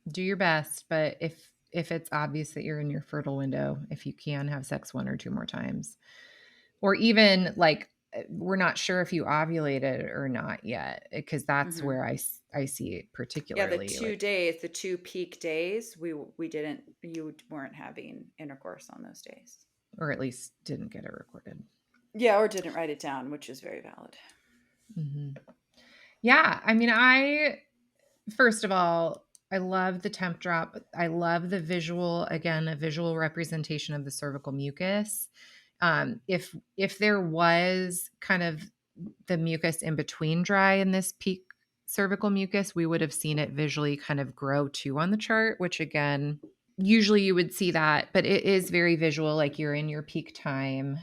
Do your best, but if it's obvious that you're in your fertile window, if you can have sex 1 or 2 more times, or even like we're not sure if you ovulated or not yet, because that's Mm-hmm. where I see it Yeah, the particularly 2 like, days, the 2 peak days, we didn't, you weren't having intercourse on those days. or at least didn't get it recorded. Yeah, or didn't write it down, which is very valid. Mm-hmm. Yeah, I mean, first of all, I love the temp drop. I love the visual, again, a visual representation of the cervical mucus. If there was kind of the mucus in between dry in this peak cervical mucus, we would have seen it visually kind of grow too on the chart, which again, usually you would see that, but it is very visual, like you're in your peak time.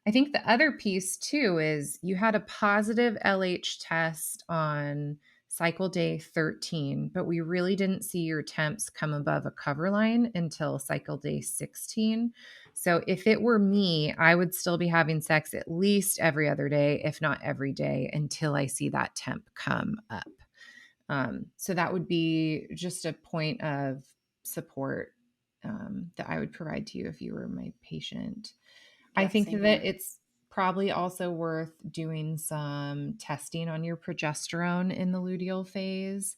I think the other piece too is you had a positive LH test on cycle day 13, but we really didn't see your temps come above a cover line until cycle day 16. So if it were me, I would still be having sex at least every other day, if not every day, until I see that temp come up. So that would be just a point of support that I would provide to you if you were my patient. I Yeah, think same that here. it's probably also worth doing some testing on your progesterone in the luteal phase,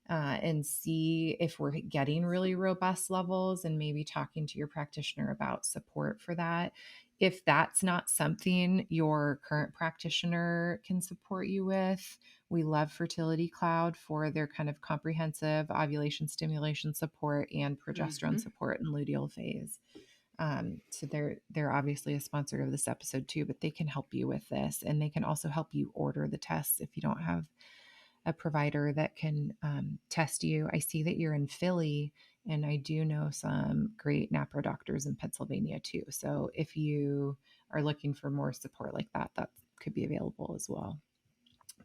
and see if we're getting really robust levels, and maybe talking to your practitioner about support for that. If that's not something your current practitioner can support you with, we love Fertility Cloud for their kind of comprehensive ovulation stimulation support and progesterone Mm-hmm. support in luteal phase. So they're obviously a sponsor of this episode too, but they can help you with this, and they can also help you order the tests if you don't have a provider that can test you. I see that you're in Philly, and I do know some great NAPRO doctors in Pennsylvania too. So if you are looking for more support like that, that could be available as well.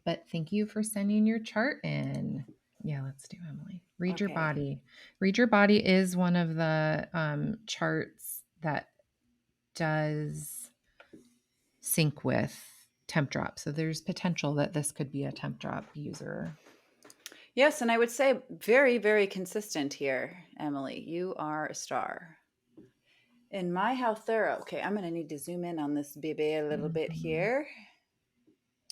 But thank you for sending your chart in. Yeah, let's do Emily. Read Your Okay. Body. Read Your Body is one of the charts that does sync with temp drop. So there's potential that this could be a temp drop user. Yes, and I would say very, very consistent here, Emily. You are a star. In my how thorough. Okay, I'm going to need to zoom in on this baby a little bit here.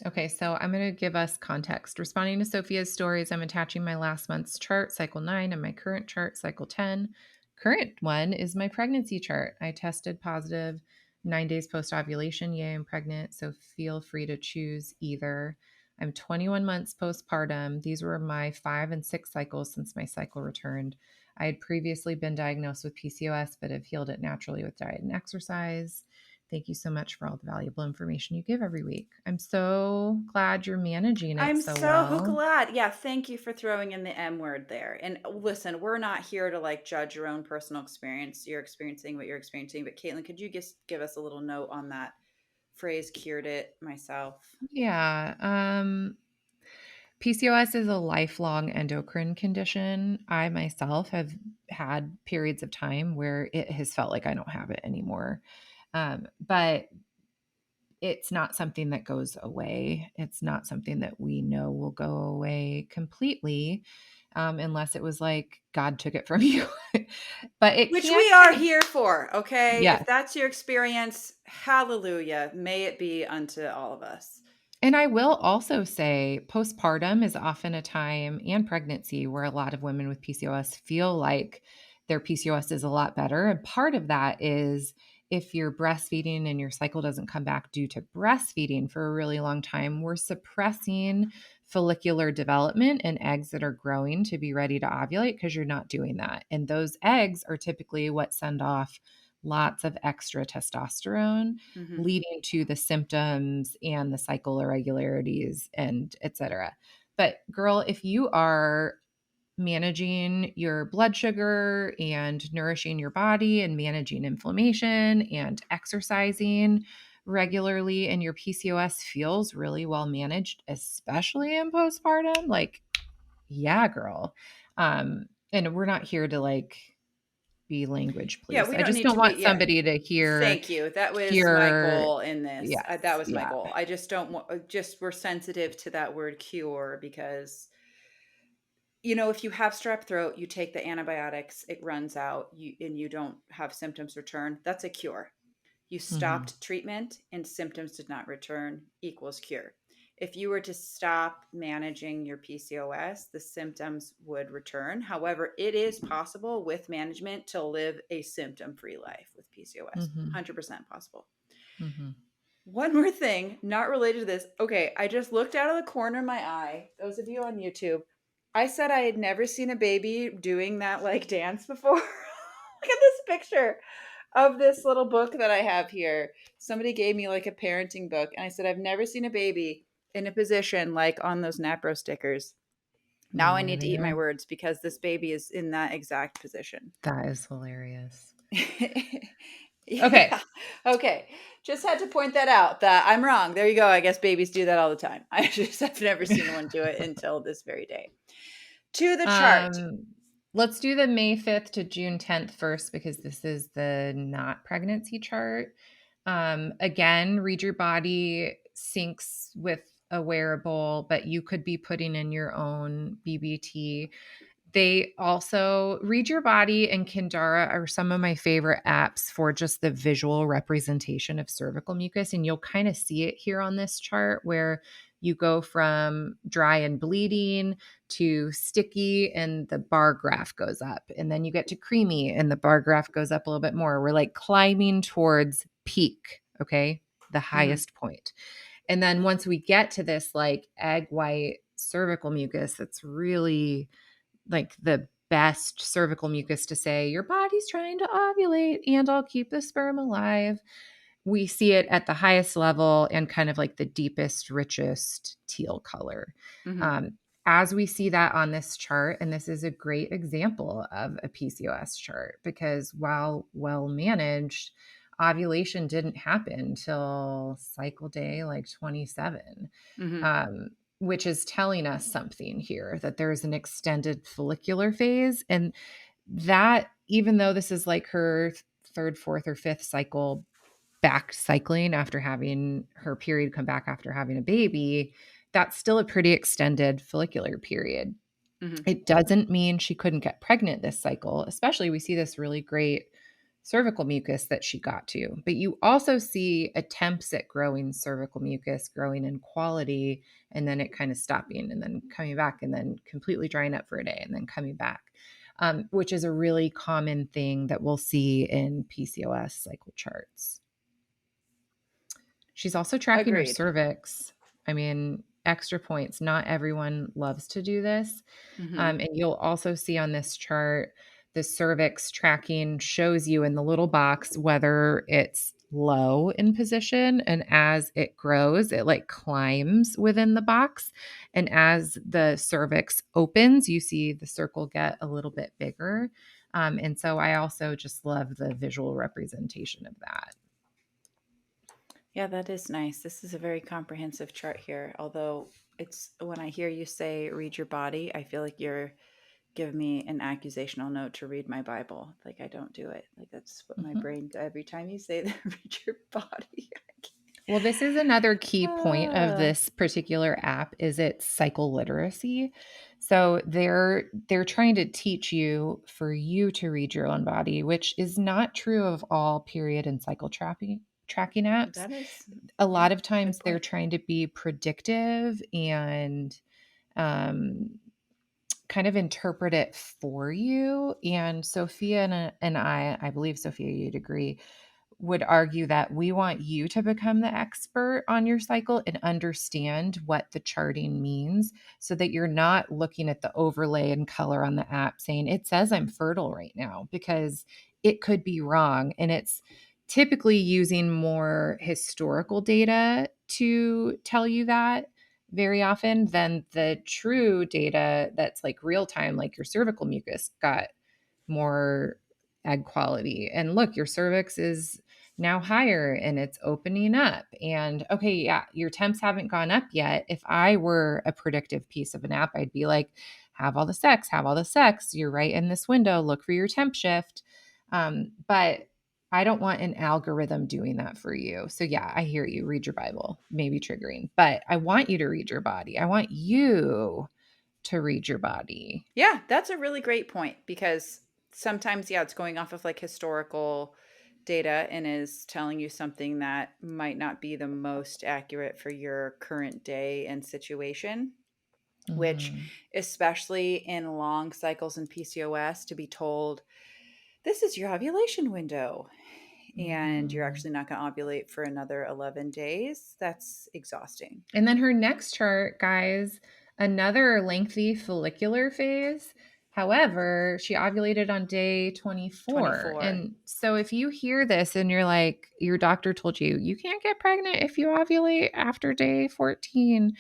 Okay, so I'm going to give us context. Responding to Sophia's stories, I'm attaching my last month's chart, cycle 9, and my current chart, cycle 10. Current one is my pregnancy chart. I tested positive 9 days post ovulation. Yay, I'm pregnant. So feel free to choose either. I'm 21 months postpartum. These were my 5 and 6 cycles since my cycle returned. I had previously been diagnosed with PCOS, but have healed it naturally with diet and exercise. Thank you so much for all the valuable information you give every week. I'm so glad you're managing it I'm so so well. glad. Yeah, thank you for throwing in the M word there. And listen, we're not here to like judge your own personal experience. You're experiencing what you're experiencing. But Caitlin, could you just give us a little note on that phrase, cured it myself? Yeah. PCOS is a lifelong endocrine condition. I myself have had periods of time where it has felt like I don't have it anymore. But it's not something that goes away. It's not something that we know will go away completely, unless it was like God took it from you. But it Which can we are kind of, here for, okay? yes. If that's your experience, hallelujah. May it be unto all of us. And I will also say postpartum is often a time, and pregnancy, where a lot of women with PCOS feel like their PCOS is a lot better. And part of that is if you're breastfeeding and your cycle doesn't come back due to breastfeeding for a really long time, we're suppressing follicular development in eggs that are growing to be ready to ovulate because you're not doing that. And those eggs are typically what send off lots of extra testosterone, Mhm. leading to the symptoms and the cycle irregularities and etc. But girl, if you are managing your blood sugar and nourishing your body and managing inflammation and exercising regularly and your PCOS feels really well managed, especially in postpartum, like, yeah, girl. And we're not here to like be language Yeah, police. we I don't just need don't to be. want Yeah, somebody to hear thank you. That was my pure. goal in this. Yes. That was my Yeah. goal. I just don't want. Just we're sensitive to that word cure because if you have strep throat, you take the antibiotics, it runs out, and you don't have symptoms return. That's a cure. You Mm-hmm. stopped treatment and symptoms did not return equals cure. If you were to stop managing your PCOS, the symptoms would return. However, it is possible with management to live a symptom free life with PCOS. Mm-hmm. 100% possible. Mm-hmm. One more thing, not related to this. Okay, I just looked out of the corner of my eye. Those of you on YouTube, I said I had never seen a baby doing that like dance before. Look at this picture of this little book that I have here. Somebody gave me like a parenting book, and I said, I've never seen a baby in a position like on those Napro stickers. Now I Me need to eat my either. words because this baby is in that exact position. That is hilarious. Yeah. Okay. Okay. Just had to point that out that I'm wrong. There you go. I guess babies do that all the time. I just have never seen one do it until this very day. To the chart. um, let's do the May 5th to June 10th first because this is the not pregnancy chart. Again, read your body syncs with a wearable, but you could be putting in your own BBT. They also Read Your Body and Kindara are some of my favorite apps for just the visual representation of cervical mucus. And you'll kind of see it here on this chart where you go from dry and bleeding to sticky and the bar graph goes up. And then you get to creamy and the bar graph goes up a little bit more. We're like climbing towards peak, okay? The highest point. And then once we get to this like egg white cervical mucus, that's really like the best cervical mucus to say your body's trying to ovulate and I'll keep the sperm alive. We see it at the highest level and kind of like the deepest, richest teal color. Mm-hmm. As we see that on this chart, and this is a great example of a PCOS chart because while well managed, ovulation didn't happen till cycle day like 27. Mm-hmm. Which is telling us something here that there's an extended follicular phase. And that, even though this is like her third, fourth, or fifth cycle back cycling after having her period come back after having a baby, that's still a pretty extended follicular period. Mm-hmm. It doesn't mean she couldn't get pregnant this cycle, especially we see this really great cervical mucus that she got to. But you also see attempts at growing cervical mucus, growing in quality, and then it kind of stopping and then coming back and then completely drying up for a day and then coming back, which is a really common thing that we'll see in PCOS cycle charts. She's also tracking her Agreed. cervix. I mean, extra points. Not everyone loves to do this. Mm-hmm. And you'll also see on this chart, the cervix tracking shows you in the little box whether it's low in position, and as it grows, it like climbs within the box. And as the cervix opens, you see the circle get a little bit bigger. And so I also just love the visual representation of that. Yeah, that is nice. This is a very comprehensive chart here. Although it's when I hear you say read your body, I feel like you're giving me an accusational note to read my Bible. Like I don't do it. Like that's what my Mhm. brain every time you say that read your body. Well, this is another key point of Ah, this particular app is its cycle literacy. So they're trying to teach you for you to read your own body, which is not true of all period and cycle tracking apps. that is, A yeah, lot of good times they're point. trying to be predictive and um, kind of interpret it for you. And Sophia and I believe Sophia, you'd agree, would argue that we want you to become the expert on your cycle and understand what the charting means so that you're not looking at the overlay and color on the app saying it says I'm fertile right now, because it could be wrong. And it's typically using more historical data to tell you that very often than the true data that's like real time, like your cervical mucus got more egg quality. And look, your cervix is now higher and it's opening up. And okay, yeah, your temps haven't gone up yet. If I were a predictive piece of an app, I'd be like, have all the sex, have all the sex. You're right in this window. Look for your temp shift. But I don't want an algorithm doing that for you. So yeah, I hear you. Read your Bible, maybe triggering, but I want you to read your body. I want you to read your body. Yeah, that's a really great point because sometimes, yeah, it's going off of like historical data and is telling you something that might not be the most accurate for your current day and situation, which, Mhm. especially in long cycles in PCOS, to be told, this is your ovulation window and you're Mhm. actually not going to ovulate for another 11 days, that's exhausting. And then her next chart, guys, another lengthy follicular phase. However, she ovulated on day 24. 24. And so if you hear this and you're like, your doctor told you, you can't get pregnant if you ovulate after day 14,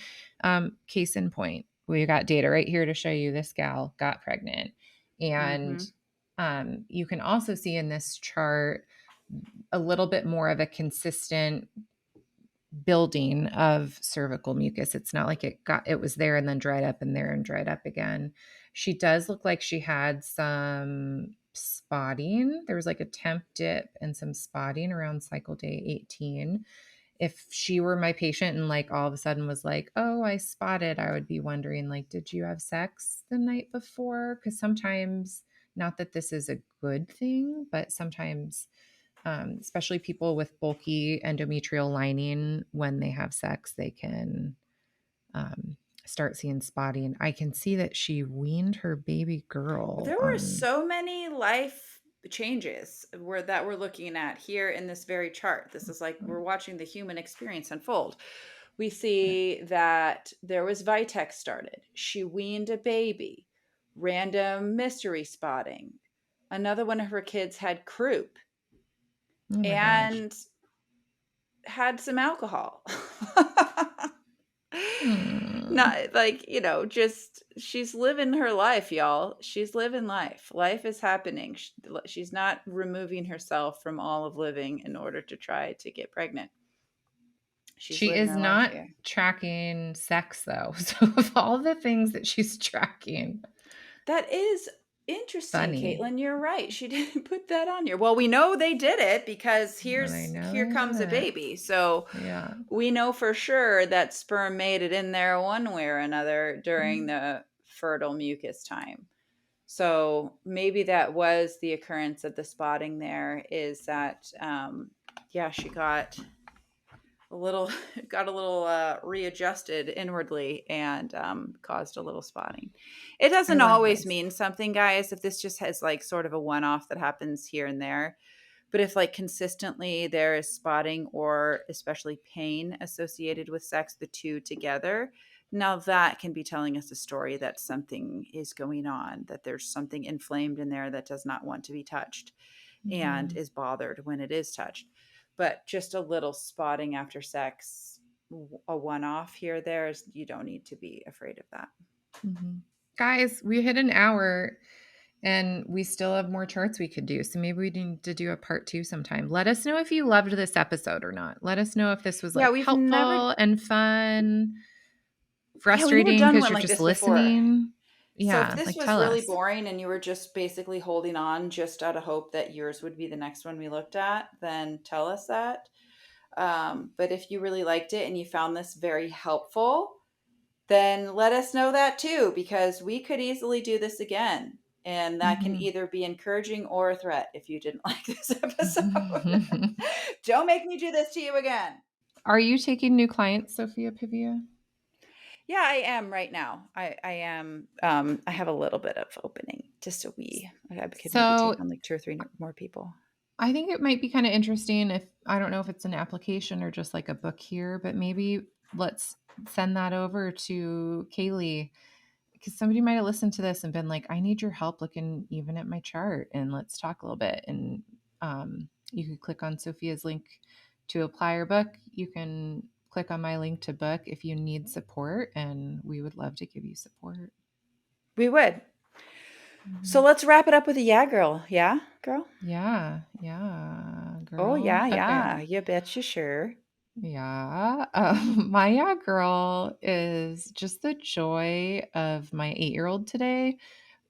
case in point, we got data right here to show you this gal got pregnant. And Mm-hmm. you can also see in this chart a little bit more of a consistent building of cervical mucus. It's not like it was there and then dried up and there and dried up again. She does look like she had some spotting. There was like a temp dip and some spotting around cycle day 18. If she were my patient and like all of a sudden was like, "Oh, I spotted," I would be wondering like, "Did you have sex the night before?" Cuz sometimes, not that this is a good thing, but sometimes especially people with bulky endometrial lining, when they have sex, they can um, start seeing spotting. I can see that she weaned her baby girl There were on. so many life changes that we're looking at here in this very chart. This is like we're watching the human experience unfold. We see that there was Vitex started. She weaned a baby, random mystery spotting. Another one of her kids had croup Oh my gosh. and had some alcohol. Hmm. Not like, just she's living her life, y'all. She's living life. Life is happening. She's not removing herself from all of living in order to try to get pregnant. She's She living is her life not here. tracking sex though. So of all the things that she's tracking, That is interesting, funny. Caitlin. You're right. She didn't put that on here. Well, we know they did it because Well, I know here they comes a did it. baby. So Yeah. we know for sure that sperm made it in there one way or another during the fertile mucus time. So maybe that was the occurrence of the spotting there, is that yeah, she a little got a little readjusted inwardly and caused a little spotting. It I doesn't love always this. mean something, guys, if this just has like sort of a one-off that happens here and there. But if like consistently there is spotting or especially pain associated with sex, the two together, now that can be telling us a story that something is going on, that there's something inflamed in there that does not want to be touched and Mhm. is bothered when it is touched. but just a little spotting after sex, a one-off here or there, is you don't need to be afraid of that. Mm-hmm. Guys, we hit an hour and we still have more charts we could do. So maybe we need to do a part 2 sometime. Let us know if you loved this episode or not. Let us know if this was Yeah, like we've never helpful and fun, yeah, we never frustrating done because one you're like just this before. listening. So if Yeah, this like was tell really us. boring and you were just basically holding on just out of hope that yours would be the next one we looked at, then tell us that. But if you really liked it and you found this very helpful, then let us know that too, because we could easily do this again. And that can Mhm. either be encouraging or a threat if you didn't like this episode. Don't make me do this to you again. Are you taking new clients, Sophia Pivia? Yeah, I am right now. I am. I have a little bit of opening, just a wee. I could maybe take So on like 2 or 3 more people. I think it might be kind of interesting if I don't know if it's an application or just like a book here, but maybe let's send that over to Kaylee because somebody might have listened to this and been like, I need your help looking even at my chart and let's talk a little bit. And you could click on Sophia's link to apply her book. You can click on my link to book if you need support, and we would love to give you support. We would. So Mhm. let's wrap it up with a yeah, girl. Yeah, girl. Yeah, Oh girl. yeah, Okay. yeah. You betcha, sure. Yeah. My yeah girl is just the joy of my 8-year-old today.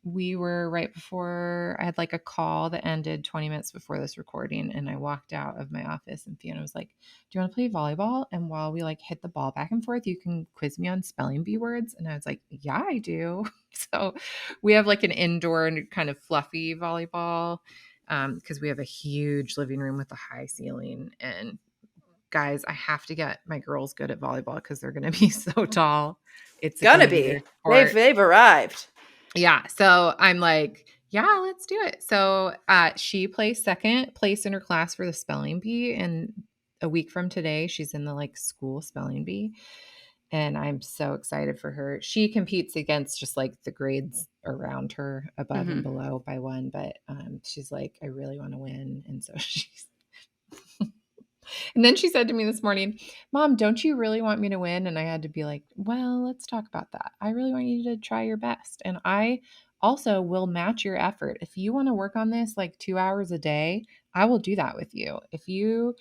We were right before I had like a call that ended 20 minutes before this recording, and I walked out of my office and Fiona was like, "Do you want to play volleyball? And while we like hit the ball back and forth, you can quiz me on spelling bee words." And I was like, "Yeah, I do." So we have like an indoor and kind of fluffy volleyball because we have a huge living room with a high ceiling. And guys, I have to get my girls good at volleyball because they're going to be so tall. It's going Gonna to be their be. They've sport. they've arrived. Yeah. So I'm like, yeah, let's do it. So she placed second place in her class for the spelling bee. And a week from today, she's in the like school spelling bee. And I'm so excited for her. She competes against just like the grades around her above and Mm-hmm. below by one. But she's like, I really want to win. And so she's and then she said to me this morning, Mom, don't you really want me to win? And I had to be like, well, let's talk about that. I really want you to try your best. And I also will match your effort. If you want to work on this like 2 hours a day, I will do that with you. If you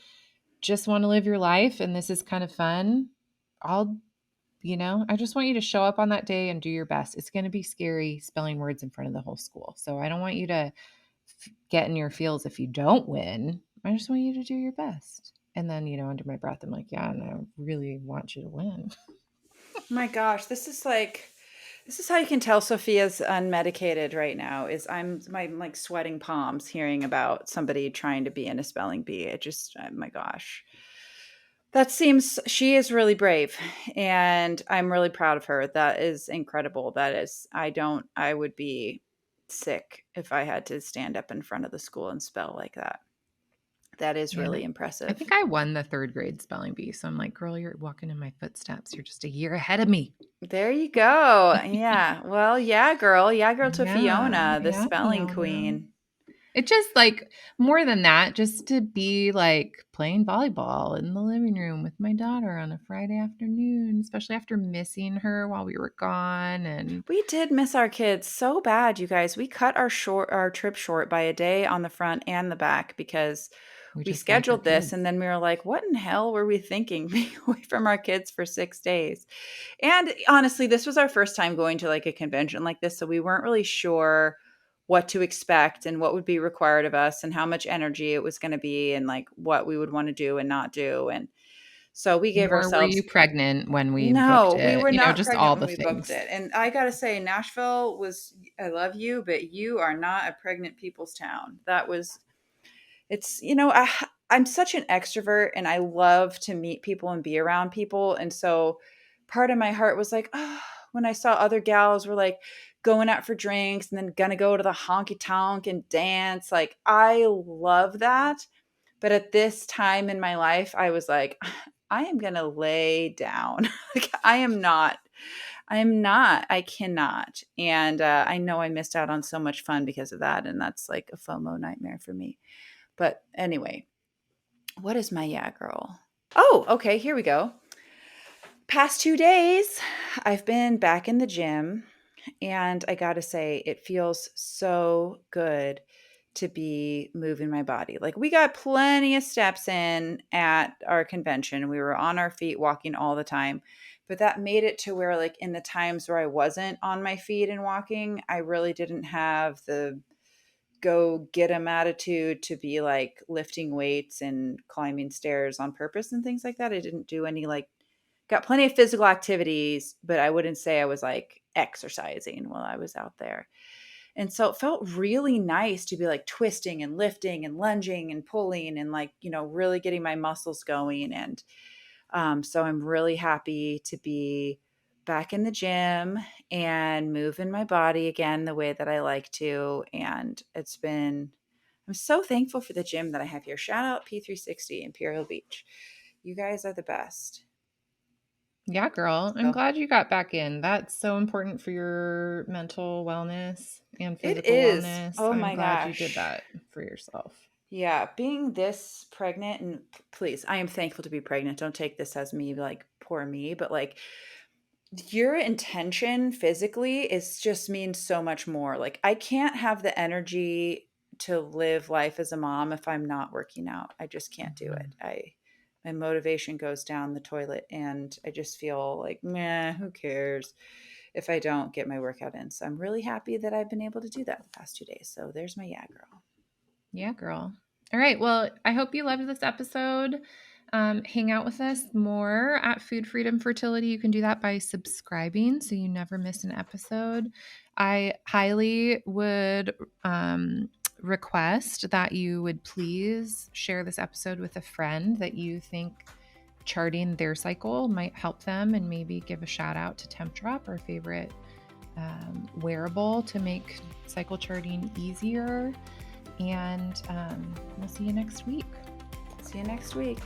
just want to live your life and this is kind of fun, I'll, I just want you to show up on that day and do your best. It's going to be scary spelling words in front of the whole school. So I don't want you to get in your feels if you don't win. I just want you to do your best. And then, under my breath, I'm like, yeah, and I really want you to win. My gosh, this is how you can tell Sophia's unmedicated right now. Is I'm like sweating palms hearing about somebody trying to be in a spelling bee. It just, oh my gosh. She is really brave, and I'm really proud of her. That is incredible. I would be sick if I had to stand up in front of the school and spell like that. That is And really I impressive. think I won the third grade spelling bee. So I'm like, girl, you're walking in my footsteps. You're just a year ahead of me. There you go. Yeah. Well, yeah, girl. Yeah, girl to Yeah. Fiona, the Yeah, spelling Fiona. queen. It just like more than that, just to be like playing volleyball in the living room with my daughter on a Friday afternoon, especially after missing her while we were gone. And We did miss our kids so bad, you guys. We cut our trip short by a day on the front and the back because we we just like our scheduled this and kids. then we were like, what in hell were we thinking being away from our kids for 6 days? And honestly, this was our first time going to like a convention like this, so we weren't really sure what to expect and what would be required of us and how much energy it was going to be and like what we would want to do and not do. And so we gave Nor were ourselves you pregnant when we booked no, we it, were not just all pregnant when the we booked things. it. And I got to say, Nashville was, I love you, but you are not a pregnant people's town. It's, I'm such an extrovert and I love to meet people and be around people. And so part of my heart was like, oh, when I saw other gals were like going out for drinks and then gonna go to the honky tonk and dance. Like, I love that. But at this time in my life, I was like, I am going to lay down. Like, I cannot. And I know I missed out on so much fun because of that. And that's like a FOMO nightmare for me. But anyway, What is my yeah, girl? Oh, okay. Here we go. Past 2 days, I've been back in the gym, and I got to say, it feels so good to be moving my body. Like, we got plenty of steps in at our convention. We were on our feet walking all the time, but that made it to where, like, in the times where I wasn't on my feet and walking, I really didn't have the go get 'em attitude to be like lifting weights and climbing stairs on purpose and things like that. I didn't do any like got plenty of physical activities, but I wouldn't say I was like exercising while I was out there. And so it felt really nice to be like twisting and lifting and lunging and pulling and like, really getting my muscles going. And so I'm really happy to be back in the gym and moving my body again the way that I like to. And I'm so thankful for the gym that I have here. Shout out P360 Imperial Beach. You guys are the best. Yeah, girl. I'm So glad you got back in. That's so important for your mental wellness and it physical is. wellness. Oh I'm my glad you did gosh. that for yourself. Yeah, being this pregnant, and please, I am thankful to be pregnant. Don't take this as me like poor me, but like your intention physically is just means so much more. Like I can't have the energy to live life as a mom if I'm not working out. I just can't do it. My motivation goes down the toilet and I just feel like, meh, who cares if I don't get my workout in. So I'm really happy that I've been able to do that the past 2 days. So there's my yeah, girl. Yeah, girl. All right. Well, I hope you loved this episode. Hang out with us more at Food Freedom Fertility. You can do that by subscribing so you never miss an episode. I highly would request that you would please share this episode with a friend that you think charting their cycle might help them, and maybe give a shout out to Temp Drop, our favorite wearable to make cycle charting easier. And we'll see you next week. See you next week.